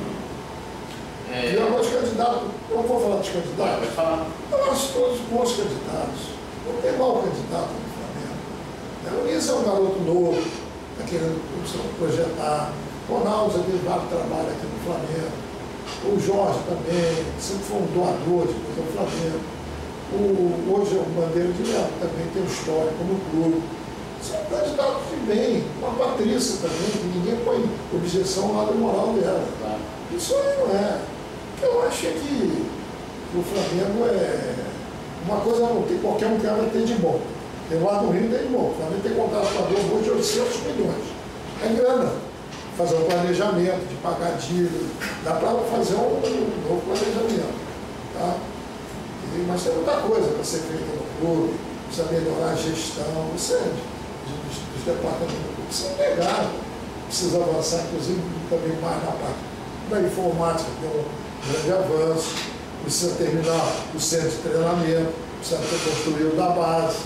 E eu gosto de candidato, não vou falar dos candidatos. Pode falar. Eu acho todos bons candidatos. Não tem mau candidato no Flamengo. O Luiz é um garoto novo, está querendo projetar. O Ronaldo já teve vários trabalhos aqui no Flamengo. O Jorge também, sempre foi um doador de coisa do Flamengo. Hoje é o Bandeira de Melo, também tem história como clube. São candidatos de bem. Uma Patrícia também, que ninguém põe objeção lá do moral dela. Claro. Isso aí não é. Eu acho que o Flamengo é uma coisa, não tem qualquer um que vai ter de bom. Tem lá no Rio, tem de bom. O Flamengo tem contrato com a Globo de 800 milhões. É grana. Fazer um planejamento de pagar dívida. Dá para fazer um novo planejamento. Tá? Mas tem muita coisa para ser feita no clube, precisa melhorar a gestão, isso é dos departamentos do clube. Isso é legal. Precisa avançar, inclusive, também mais na parte da informática, que tem um grande avanço. Precisa terminar o centro de treinamento, precisa ter construído da base,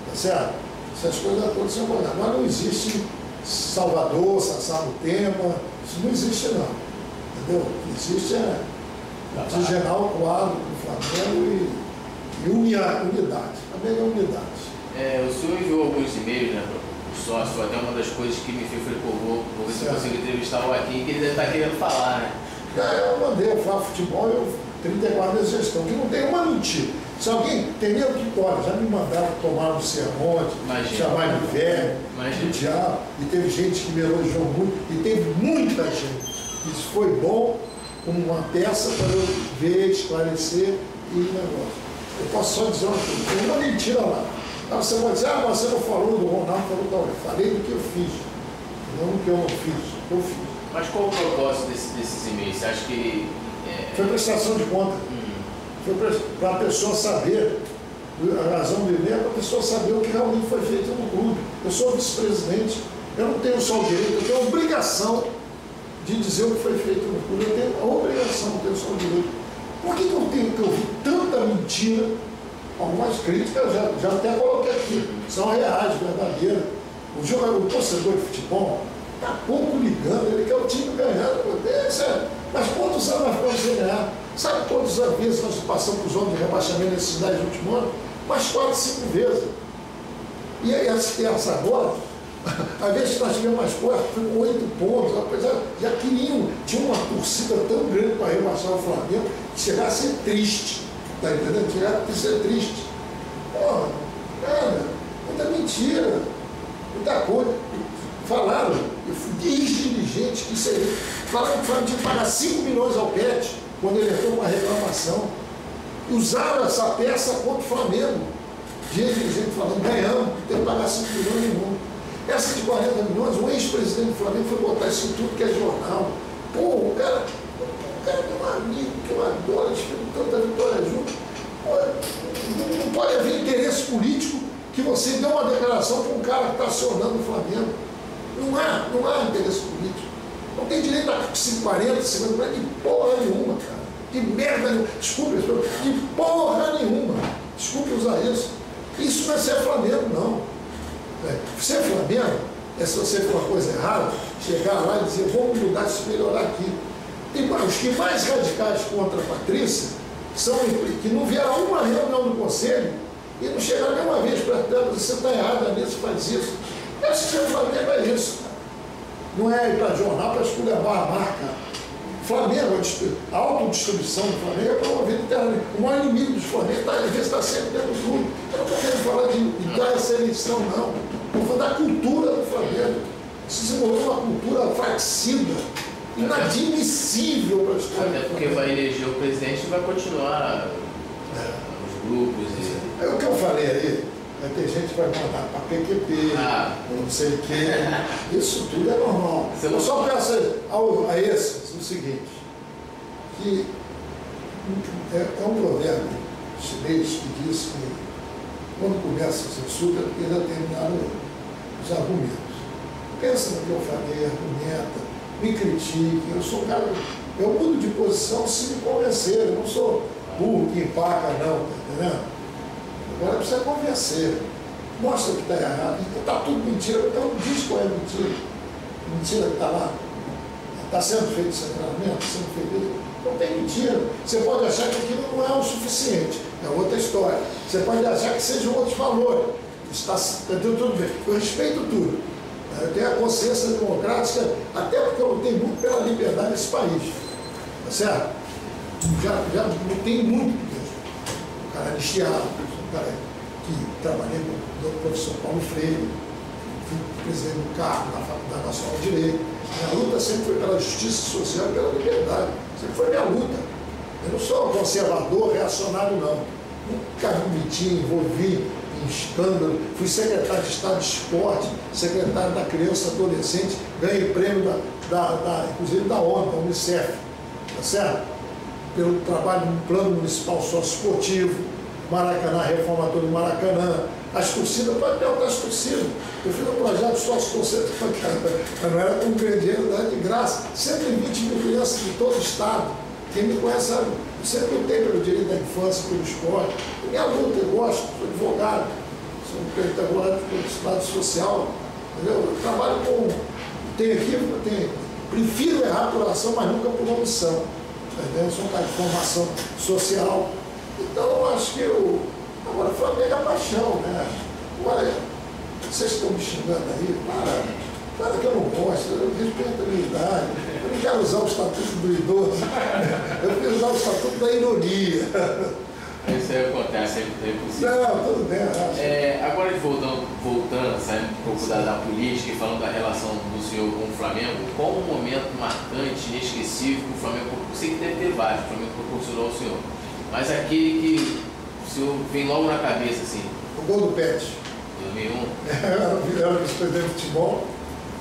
tá certo? Essas coisas todas são boas. Agora não existe Salvador, Sassá no tema, isso não existe não. Entendeu? O que existe é oxigenar o quadro do Flamengo e unidade. Também é unidade. O senhor enviou alguns e-mails, né, para o sócio, foi até uma das coisas que me fez, falei, pô, vou ver se eu consigo entrevistar o Joaquim, que ele deve estar querendo falar, né? Eu mandei, eu falo futebol, eu 34 anos de gestão, que não tem uma mentira. Se alguém tem medo que pode, já me mandaram tomar no Sermonte, chamar de velho, de diabo, e teve gente que me elogiou muito, e teve muita gente. Isso foi bom, como uma peça para eu ver, esclarecer e negócio. Eu posso só dizer uma coisa, tem uma mentira lá. Você pode dizer, você não falou do Ronaldo, falou tal. Eu falei do que eu fiz, não do que eu não fiz, do que eu fiz. Mas qual o propósito desses e-mails? Você acha que Foi prestação de conta. Foi para a pessoa saber, a razão do e-mail é para a pessoa saber o que realmente foi feito no clube. Eu sou vice-presidente, eu não tenho só o direito, eu tenho a obrigação de dizer o que foi feito no clube. Eu tenho a obrigação, não tenho só o direito. Por que eu tenho que ouvir tanta mentira? Algumas críticas eu já até coloquei aqui, são reais, verdadeiras. O torcedor de futebol está pouco ligando, ele quer o time ganhando, mas quantos anos nós ficamos sem ganhar? Sabe quantas vezes nós passamos por zona de rebaixamento nesses 10 últimos anos? Mais 4, 5 vezes. E aí essa agora, a vez que nós tivemos mais forte, foi com 8 pontos, apesar já queriam, tinha uma torcida tão grande para rebaixar o Flamengo, que chegar a ser triste. Está entendendo? Chegar a ser triste. Porra, cara, muita mentira, muita coisa. Falaram, eu fui ex-dirigente que seria. Falaram que o Flamengo tinha que pagar 5 milhões ao PET quando ele entrou uma reclamação. Usaram essa peça contra o Flamengo. Dirigente falando, ganhamos, tem que pagar 5 milhões nenhum. Essa de 40 milhões, o ex-presidente do Flamengo foi botar isso em tudo que é jornal. Pô, o cara tem um amigo que eu adoro, eles ficam tanta vitória junto. Pô, não pode haver interesse político que você dê uma declaração para um cara que está acionando o Flamengo. Não há interesse político. Não tem direito a 40, 50, de porra nenhuma, cara. De merda nenhuma. Desculpe, de porra nenhuma. Desculpe usar isso. Isso não é ser Flamengo, não. Ser Flamengo é se você for uma coisa errada, chegar lá e dizer, vamos mudar isso, melhorar aqui. E os que mais radicais contra a Patrícia são que não vieram uma reunião do Conselho e não chegaram nenhuma vez para dizer, você está errada nisso, faz isso. Esse ser Flamengo é isso, cara. Não é ir para jornal para esculhambar a marca. Flamengo, a autodistribuição do Flamengo é promovida internamente. O maior inimigo dos Flamengo às vezes está sempre dentro do clube. Eu não estou querendo falar de dar essa eleição, não. Estou falando da cultura do Flamengo. Se desenvolveu uma cultura fraticida, inadmissível para a história. Até porque vai eleger o presidente e vai continuar os grupos. É o que eu falei aí. Tem gente que vai mandar para PQP, não sei o quê. Isso tudo é normal. Eu só peço a esses o seguinte, que é um provérbio chinês que diz que quando começa a censura é porque já terminaram os argumentos. Pensa no que eu falei, argumenta, me critique. Eu sou um cara, eu mudo de posição se me convencer. Eu não sou burro que empaca, não, tá entendendo? Agora precisa convencer. Mostra que está errado. Então está tudo mentira. Então diz qual é a mentira. Mentira que está lá. Está sendo feito esse treinamento? Está sendo feito isso? Não tem mentira. Você pode achar que aquilo não é o suficiente. É outra história. Você pode achar que sejam outros valores. Está tudo bem. Eu respeito tudo. Eu tenho a consciência democrática, até porque eu lutei muito pela liberdade desse país. Tá certo? Já lutei muito mesmo. O cara anistiado, o cara que trabalhei com o professor Paulo Freire, fui presidente do cargo na Faculdade Nacional de Direito. Minha luta sempre foi pela justiça social e pela liberdade. Sempre foi minha luta. Eu não sou conservador, reacionário, não. Nunca me meti, envolvi em escândalo. Fui secretário de Estado de Esporte, secretário da Criança e Adolescente, ganhei prêmio inclusive da ONU, da Unicef. Tá certo? Pelo trabalho no Plano Municipal Socioesportivo, Maracanã, reforma todo o Maracanã, as torcidas, pode perguntar as torcidas. Eu fiz um projeto sócio-torcedor, mas não era com grande dinheiro, era de graça. 120 mil crianças de todo o estado. Quem me conhece sabe, eu sempre lutei pelo direito da infância, pelo esporte. Minha luta, eu gosto, sou advogado, sou advogado do Estado Social, entendeu? Eu trabalho com. Prefiro errar por ação, mas nunca por omissão. Eu sou um cara de formação social. Então, eu acho que agora, o Flamengo é paixão, né? Olha, vocês estão me xingando aí, para que eu não gosto, eu respeito a minha idade, eu não quero usar o estatuto do idoso, eu quero usar o estatuto da ironia. Isso aí acontece, é possível. Não, tudo bem. Agora, voltando, saindo um pouco da política e falando da relação do senhor com o Flamengo, qual o momento marcante, inesquecível que o Flamengo, eu sei que deve ter vários, o Flamengo proporcionou ao senhor, mas aquele que o senhor vem logo na cabeça, assim? O gol do Pet. 2001? Eu era vice-presidente de futebol,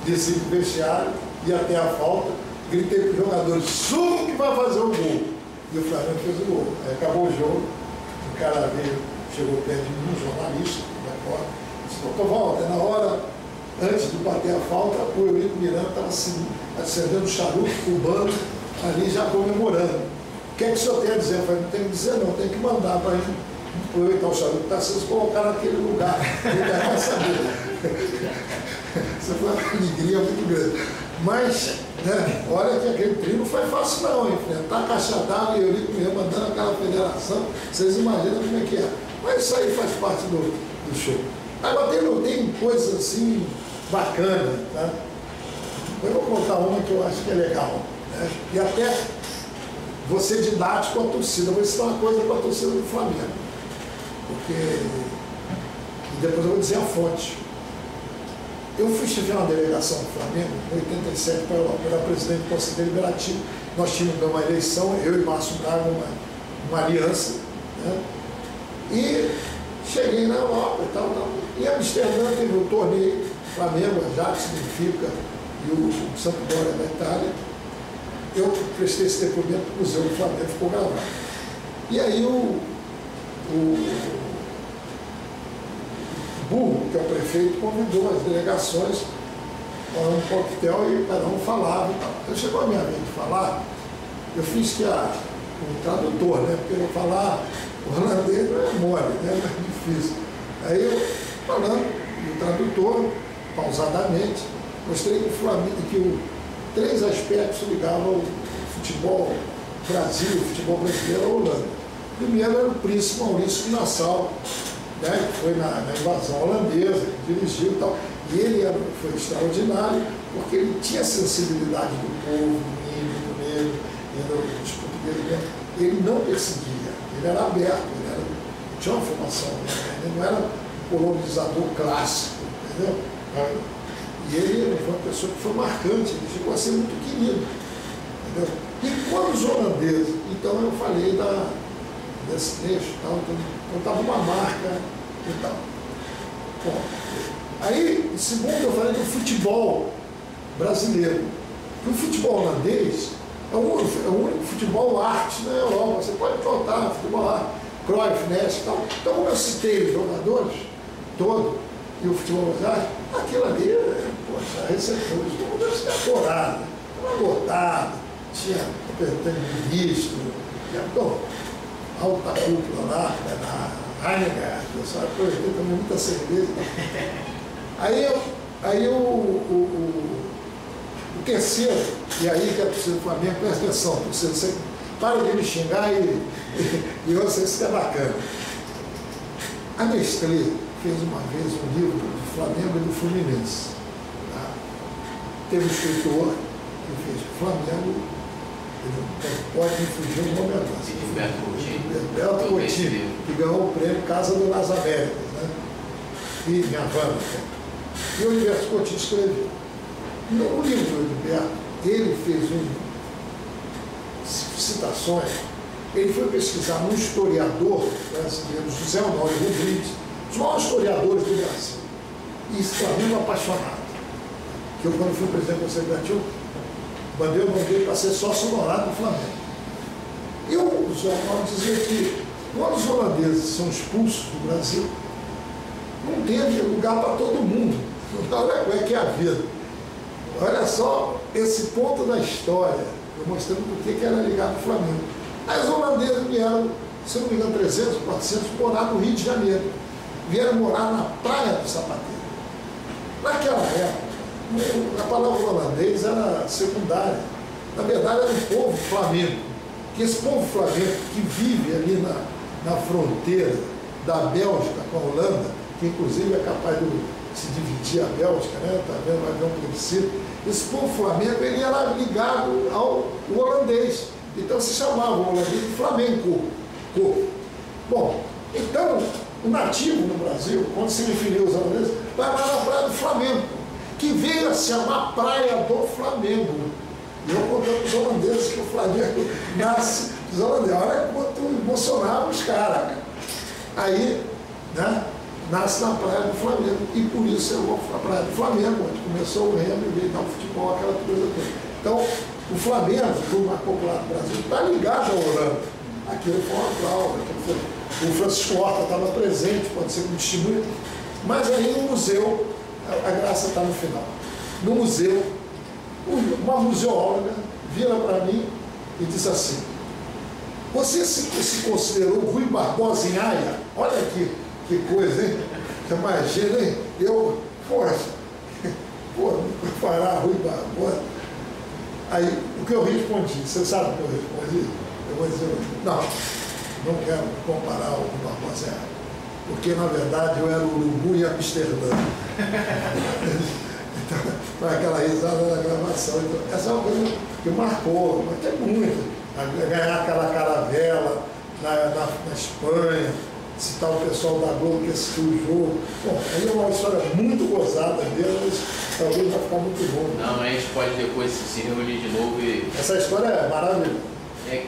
desci do vestiário, ia até a falta, gritei para os jogadores, sumo que vai fazer o gol. E o Flamengo fez o gol. Aí acabou o jogo, o cara veio, chegou perto de mim, um jornalista, da porta, disse, doutor Walter, na hora, antes de bater a falta, o Eurico Miranda estava assim, acendendo o charuto, fumando, ali já comemorando. O que é que o senhor tem a dizer? Eu falei, não tem que dizer não, tem que mandar para a gente aproveitar o charuto, está sendo colocar naquele lugar. Ele vai saber. Isso foi uma alegria muito grande. Mas, né, olha que aquele trio não foi fácil não, enfrentar a Caixa d'Água e Eurico Miranda mandando aquela federação, vocês imaginam como é que é. Mas isso aí faz parte do show. Agora tem coisas assim bacanas, tá? Eu vou contar uma que eu acho que é legal, né? E até você didático com a torcida, vou ensinar uma coisa com a torcida do Flamengo. Porque, e depois eu vou dizer a fonte. Eu fui chefe na delegação do Flamengo em 87 para a Europa, eu era presidente do Conselho Deliberativo. Nós tínhamos uma eleição, eu e Márcio Braga, uma aliança, né? E cheguei na Europa e tal. Em Amsterdã teve um torneio, Flamengo, Ajax, Benfica e o Sampdoria da Itália. Eu prestei esse depoimento para o Museu do Flamengo, ficou gravado. E aí o Burro, que é o prefeito, convidou as delegações para um coquetel e cada um falava e tal. Então chegou a minha vez de falar, eu fiz que o tradutor, né? Porque eu falar holandês não é mole, né? É difícil. Aí eu falando, e o tradutor, pausadamente, mostrei que o Flamengo, três aspectos ligavam o futebol Brasil, o futebol brasileiro à Holanda. Primeiro era o príncipe Maurício de Nassau, né, que foi na invasão holandesa, que dirigiu e tal. E ele foi extraordinário, porque ele tinha a sensibilidade do povo, do negro, dos portugueses mesmo. Ele não perseguia, ele era aberto, ele tinha uma formação, né? Ele não era um colonizador clássico, entendeu? E ele foi uma pessoa que foi marcante, ele chegou a ser muito querido, entendeu? E quando os holandeses, então eu falei desse trecho e tal, então estava uma marca e tal. Bom, aí, em segundo, eu falei do futebol brasileiro. O futebol holandês é o único futebol arte na Europa. Você pode contar, futebol arte, Cruyff, Ness e tal. Então, como eu citei os jogadores todos, e o futebol brasileiro, aquilo ali, poxa, receptores, todo mundo se decorado, estava lotado, tinha ministro, então, alta cúpula lá, na Heineken, eu só aproveitei também muita cerveja. Aí o terceiro, e aí que é preciso do Flamengo, presta atenção, você para de me xingar e você isso que é bacana. A Nestlé fez uma vez um livro do Flamengo e do Fluminense. Tá? Teve um escritor que fez Flamengo, ele pode me fugir um momento. Gilberto Coutinho, que ganhou o prêmio Casa das Américas, né? E minha Havana. E o Gilberto Coutinho escreveu. No livro do Gilberto, ele fez citações. Ele foi pesquisar num historiador brasileiro, José Honório Rodrigues, os maiores historiadores do Brasil. E Flamengo apaixonado. Que eu, quando fui presidente do Conselho Legislativo, mandei o nome dele para ser sócio honorário do Flamengo. E o José Honório dizia que quando os holandeses são expulsos do Brasil, não teve lugar para todo mundo. Então, olha como é que é a vida. Olha só esse ponto da história, eu mostrando por que era ligado ao Flamengo. Aí os holandeses vieram, se não me engano, 300, 400, morar no Rio de Janeiro. Vieram morar na Praia do Sapateiro. Naquela época, a palavra holandês era secundária. Na verdade, era o povo flamengo. Que esse povo flamengo que vive ali na fronteira da Bélgica com a Holanda, que inclusive é capaz de se dividir a Bélgica, né? Tá vendo? Vai haver um plebiscito. Esse povo flamengo, ele era ligado ao holandês. Então se chamava o holandês de flamenco. Bom, então, o nativo no Brasil, quando se referiu aos holandeses, vai lá na Praia do Flamengo, que veio a se chamar Praia do Flamengo. E eu contando para os holandeses que o Flamengo nasce dos holandeses. Olha quanto emocionava os caras. Aí, né, nasce na Praia do Flamengo. E por isso eu vou para a Praia do Flamengo, onde começou o Remo e veio dar o futebol, aquela coisa toda. Então, o Flamengo, o Clube Mais Popular do Brasil, está ligado ao Holanda. Aquilo foi uma aplauso. O Francisco Horta estava presente, pode ser como testemunha. Mas aí no museu, a graça está no final. No museu, uma museóloga vira para mim e disse assim: você se considerou Rui Barbosa em Haia? Olha aqui, que coisa, hein? Imagina, hein? Eu, poxa, parar Rui Barbosa. Aí, o que eu respondi, você sabe o que eu respondi? Eu vou dizer, não quero comparar o Rui Barbosa em Haia, porque na verdade eu era o Urubu em Amsterdã. Então, foi aquela risada da gravação. Então, essa é uma coisa que marcou, mas tem muito. Ganhar aquela caravela na Espanha, citar o pessoal da Globo que assistiu o jogo. Bom, aí é uma história muito gozada mesmo, mas talvez vai ficar muito bom. Não, a gente pode depois se reunir de novo e... Essa história é maravilhosa.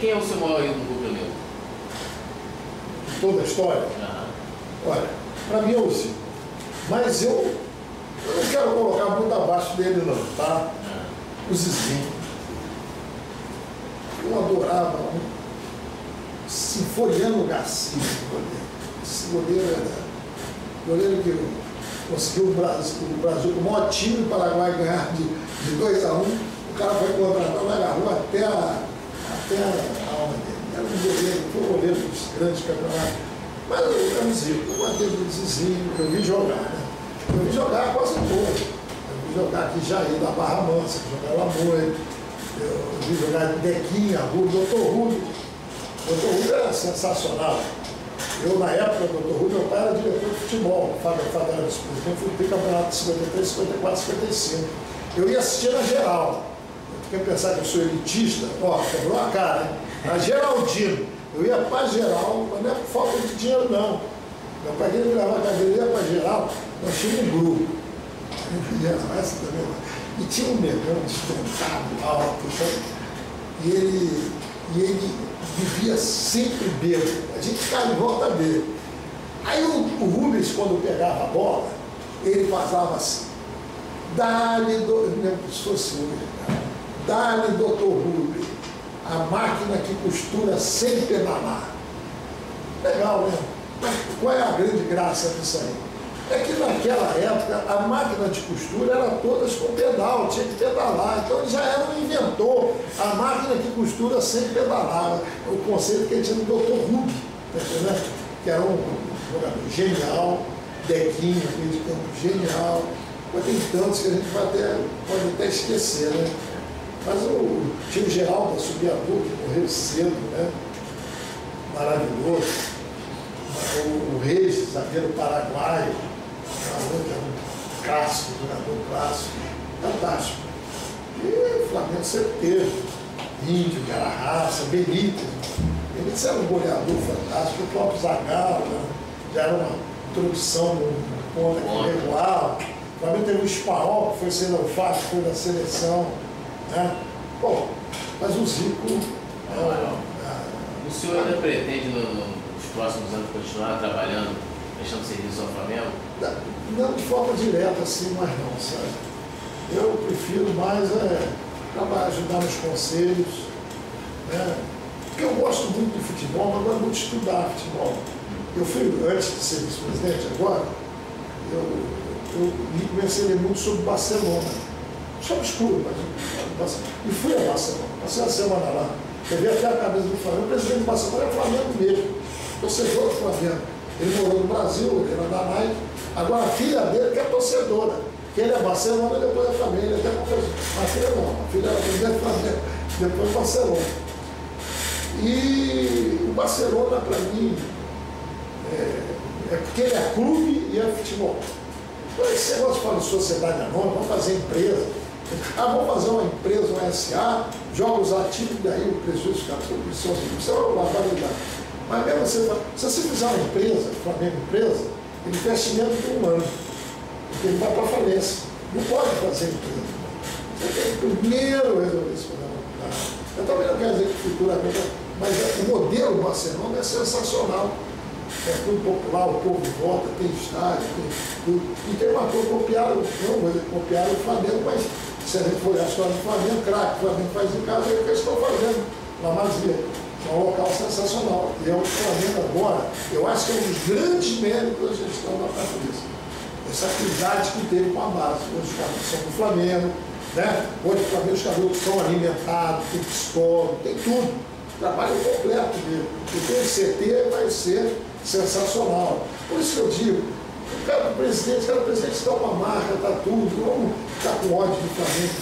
Quem é o seu maior ídolo rubro-negro? Toda a história? Olha, para mim é o Zico. Mas eu não quero colocar muito abaixo dele não, tá? O Zizinho. Eu adorava Sinforiano Garcia, esse goleiro era goleiro que conseguiu o Brasil com o maior time do Paraguai ganhar de 2-1. O cara foi contratado, agarrou até a alma dele. Era um goleiro, foi um goleiro dos grandes campeonatos. Mas eu era um Zico, eu matei do Zizinho, eu vi jogar, né? Eu vi jogar quase todo. Eu vi jogar aqui Jair da Barra Mansa, jogava muito. Eu vi jogar Dequinha, Rubio, Dr. Rubio. Dr. Rubio era sensacional. Eu, na época, Dr. Rubio, meu pai era diretor de futebol, Fábio era disputa. Eu fui campeonato de 53, 54, 55. Eu ia assistir na geral. Quer pensar que eu sou elitista? Ó, quebrou a cara, hein? Na Geraldino. Eu ia para geral, mas não é por falta de dinheiro, não. Meu pai queria me levar a cadeira, eu ia para geral, nós tínhamos um grupo. Essa também. E tinha um negão destroncado, alto, sabe? E ele vivia sempre bêbado. A gente ficava em volta dele. Aí o Rubens, quando pegava a bola, ele vazava assim. Dá-lhe, não lembro se fosse hoje, cara. Dá-lhe, doutor Rubens, a máquina que costura sem pedalar. Legal, né? Mas qual é a grande graça disso aí? É que naquela época a máquina de costura era todas com pedal, tinha que pedalar. Então ele já era um inventor, a máquina que costura sem pedalar. O conceito que ele tinha do Dr. Rubens, tá entendendo? Que era um jogador genial, Dequinha, meio de campo genial. Mas tem tantos que a gente pode até esquecer, né? Mas o tio Geraldo Assobiador, que morreu cedo, né? Maravilhoso. O Reis, zagueiro paraguaio, que era um clássico, jogador clássico, fantástico. E o Flamengo sempre teve Índio, que era raça, Benítez. Benítez era um goleador fantástico, o próprio Zagallo, né? Já era uma introdução no ponto regular. O Flamengo teve o Esparrol, que foi sendo alface, foi da seleção. Né? Bom, mas o Zico. O senhor ainda pretende, nos próximos anos, continuar trabalhando, prestando serviço ao Flamengo? Não de forma direta assim, mas não, sabe? Eu prefiro mais trabalhar, ajudar nos conselhos, né? Porque eu gosto muito de futebol, mas gosto muito de estudar futebol. Eu fui, antes de ser vice-presidente, agora, eu comecei a ler muito sobre Barcelona. Só escuro, mas e fui a Barcelona, passei uma semana lá. Eu vi até a cabeça do Flamengo. O presidente do Barcelona é Flamengo mesmo, torcedor do Flamengo. Ele morou no Brasil, ele era da Nike. Agora a filha dele que é torcedora, que ele é Barcelona e depois é Flamengo. Ele até confessou. A filha não, a filha era primeiro Flamengo, depois Barcelona. E o Barcelona, para mim, é porque ele é clube e é futebol. Então, esse negócio fala de sociedade anônima, vamos fazer empresa. Vamos fazer uma empresa, uma SA, jogos ativos, daí o prejuízo fica tudo, isso é uma barbaridade. Mas mesmo se você fizer uma empresa, Flamengo empresa, investimento de um ano, porque ele vai para a falência. Não pode fazer empresa. Você tem que primeiro resolver esse problema. Eu também não quero dizer que futuramente, mas o modelo Barcelona é sensacional. É tudo popular, o povo vota, tem estádio, tem tudo. E tem uma coisa, copiaram o Flamengo, mas se a gente for a história do Flamengo, craque, o Flamengo faz em casa, é o que eles estão fazendo. La Masia, é um local sensacional. E é o Flamengo agora, eu acho que é um dos grandes méritos da gestão da Patrícia. Essa atividade que teve com a base. Hoje os caras são do Flamengo, né? Hoje o Flamengo, os caras são alimentados, tem psicólogo, tem tudo. Trabalho completo dele. E tem CT vai ser sensacional. Por isso que eu digo, cada presidente dá uma marca, está tudo. Não ficar com ódio do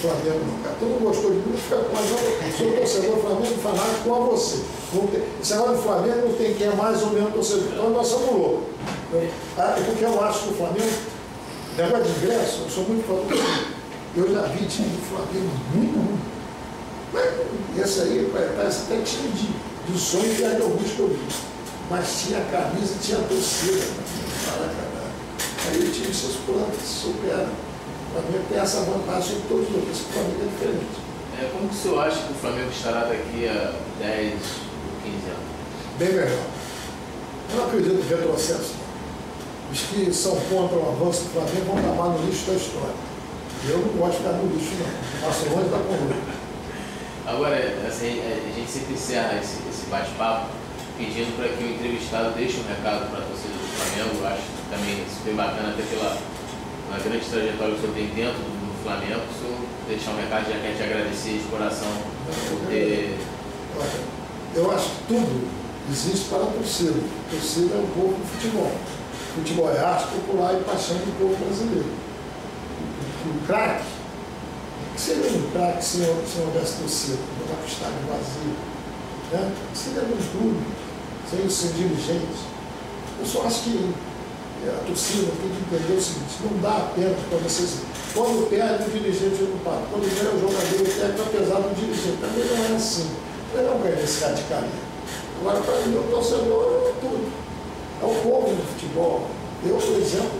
Flamengo, não. Cara. Todo mundo gostou de mim, fica com ódio. Eu sou torcedor do Flamengo, fanático com você. Esse negócio do Flamengo não tem quem é mais ou menos torcedor. Então nós somos loucos. Porque eu acho que o Flamengo, negócio de ingresso, eu sou muito fã do Flamengo. Eu já vi time do Flamengo muito ruim. Mas esse aí parece até time de sonho que é de alguns que eu vi. Mas tinha camisa, tinha torcida. Aí o time se supera. O Flamengo tem essa vantagem em todos os outros. O Flamengo é diferente. Como que o senhor acha que o Flamengo estará daqui a 10 ou 15 anos? Bem melhor. Eu não acredito em retrocesso. Os que são contra o avanço do Flamengo vão acabar no lixo da história. Eu não gosto de ficar no lixo, não. Passo longe da coluna. Agora, assim, a gente sempre encerra esse bate-papo pedindo para que o entrevistado deixe um recado para a torcida do Flamengo. Eu acho também super bacana, até pela grande trajetória que o senhor tem dentro do Flamengo. O senhor deixar um recado, já quer te agradecer de coração por ter... Eu acho que tudo existe para a torcida. A torcida é o povo do futebol. O futebol é arte popular e paixão do povo brasileiro. O craque, o que seria um craque se não houvesse torcida? Botar com o estádio vazio. Né? Seria um clube, sem os seus dirigentes. Eu só acho que a torcida tem que entender o seguinte: não dá tempo para vocês. Quando perde, o dirigente não paga. Quando ganha o jogador, o técnico, apesar do dirigente. Também não é assim. Eu não ganho esse radicalismo. Agora, para mim, o torcedor é tudo. É o povo do futebol. Eu, por exemplo,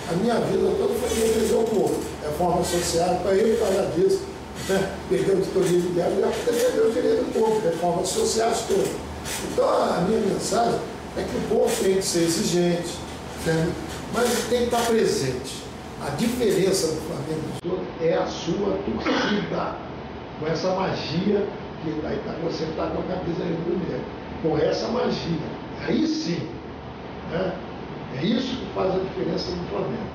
a minha vida toda foi defender o povo. Reformas sociais, para ele falar disso. Né? Perder o editoria de guerra, já defender o direito do povo, reformas sociais todas. Então, a minha mensagem é que o povo tem que ser exigente, né? Mas tem que estar presente. A diferença do Flamengo dos outros é a sua torcida, com essa magia que você está com a camisa aí do primeiro. Com essa magia. Aí sim, né? É isso que faz a diferença no Flamengo.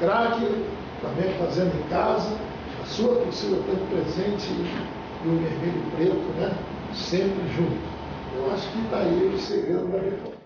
Craque, Flamengo fazendo em casa, a sua torcida tendo presente e o vermelho e preto, né? Sempre junto. Eu acho que está aí o segredo da reforma.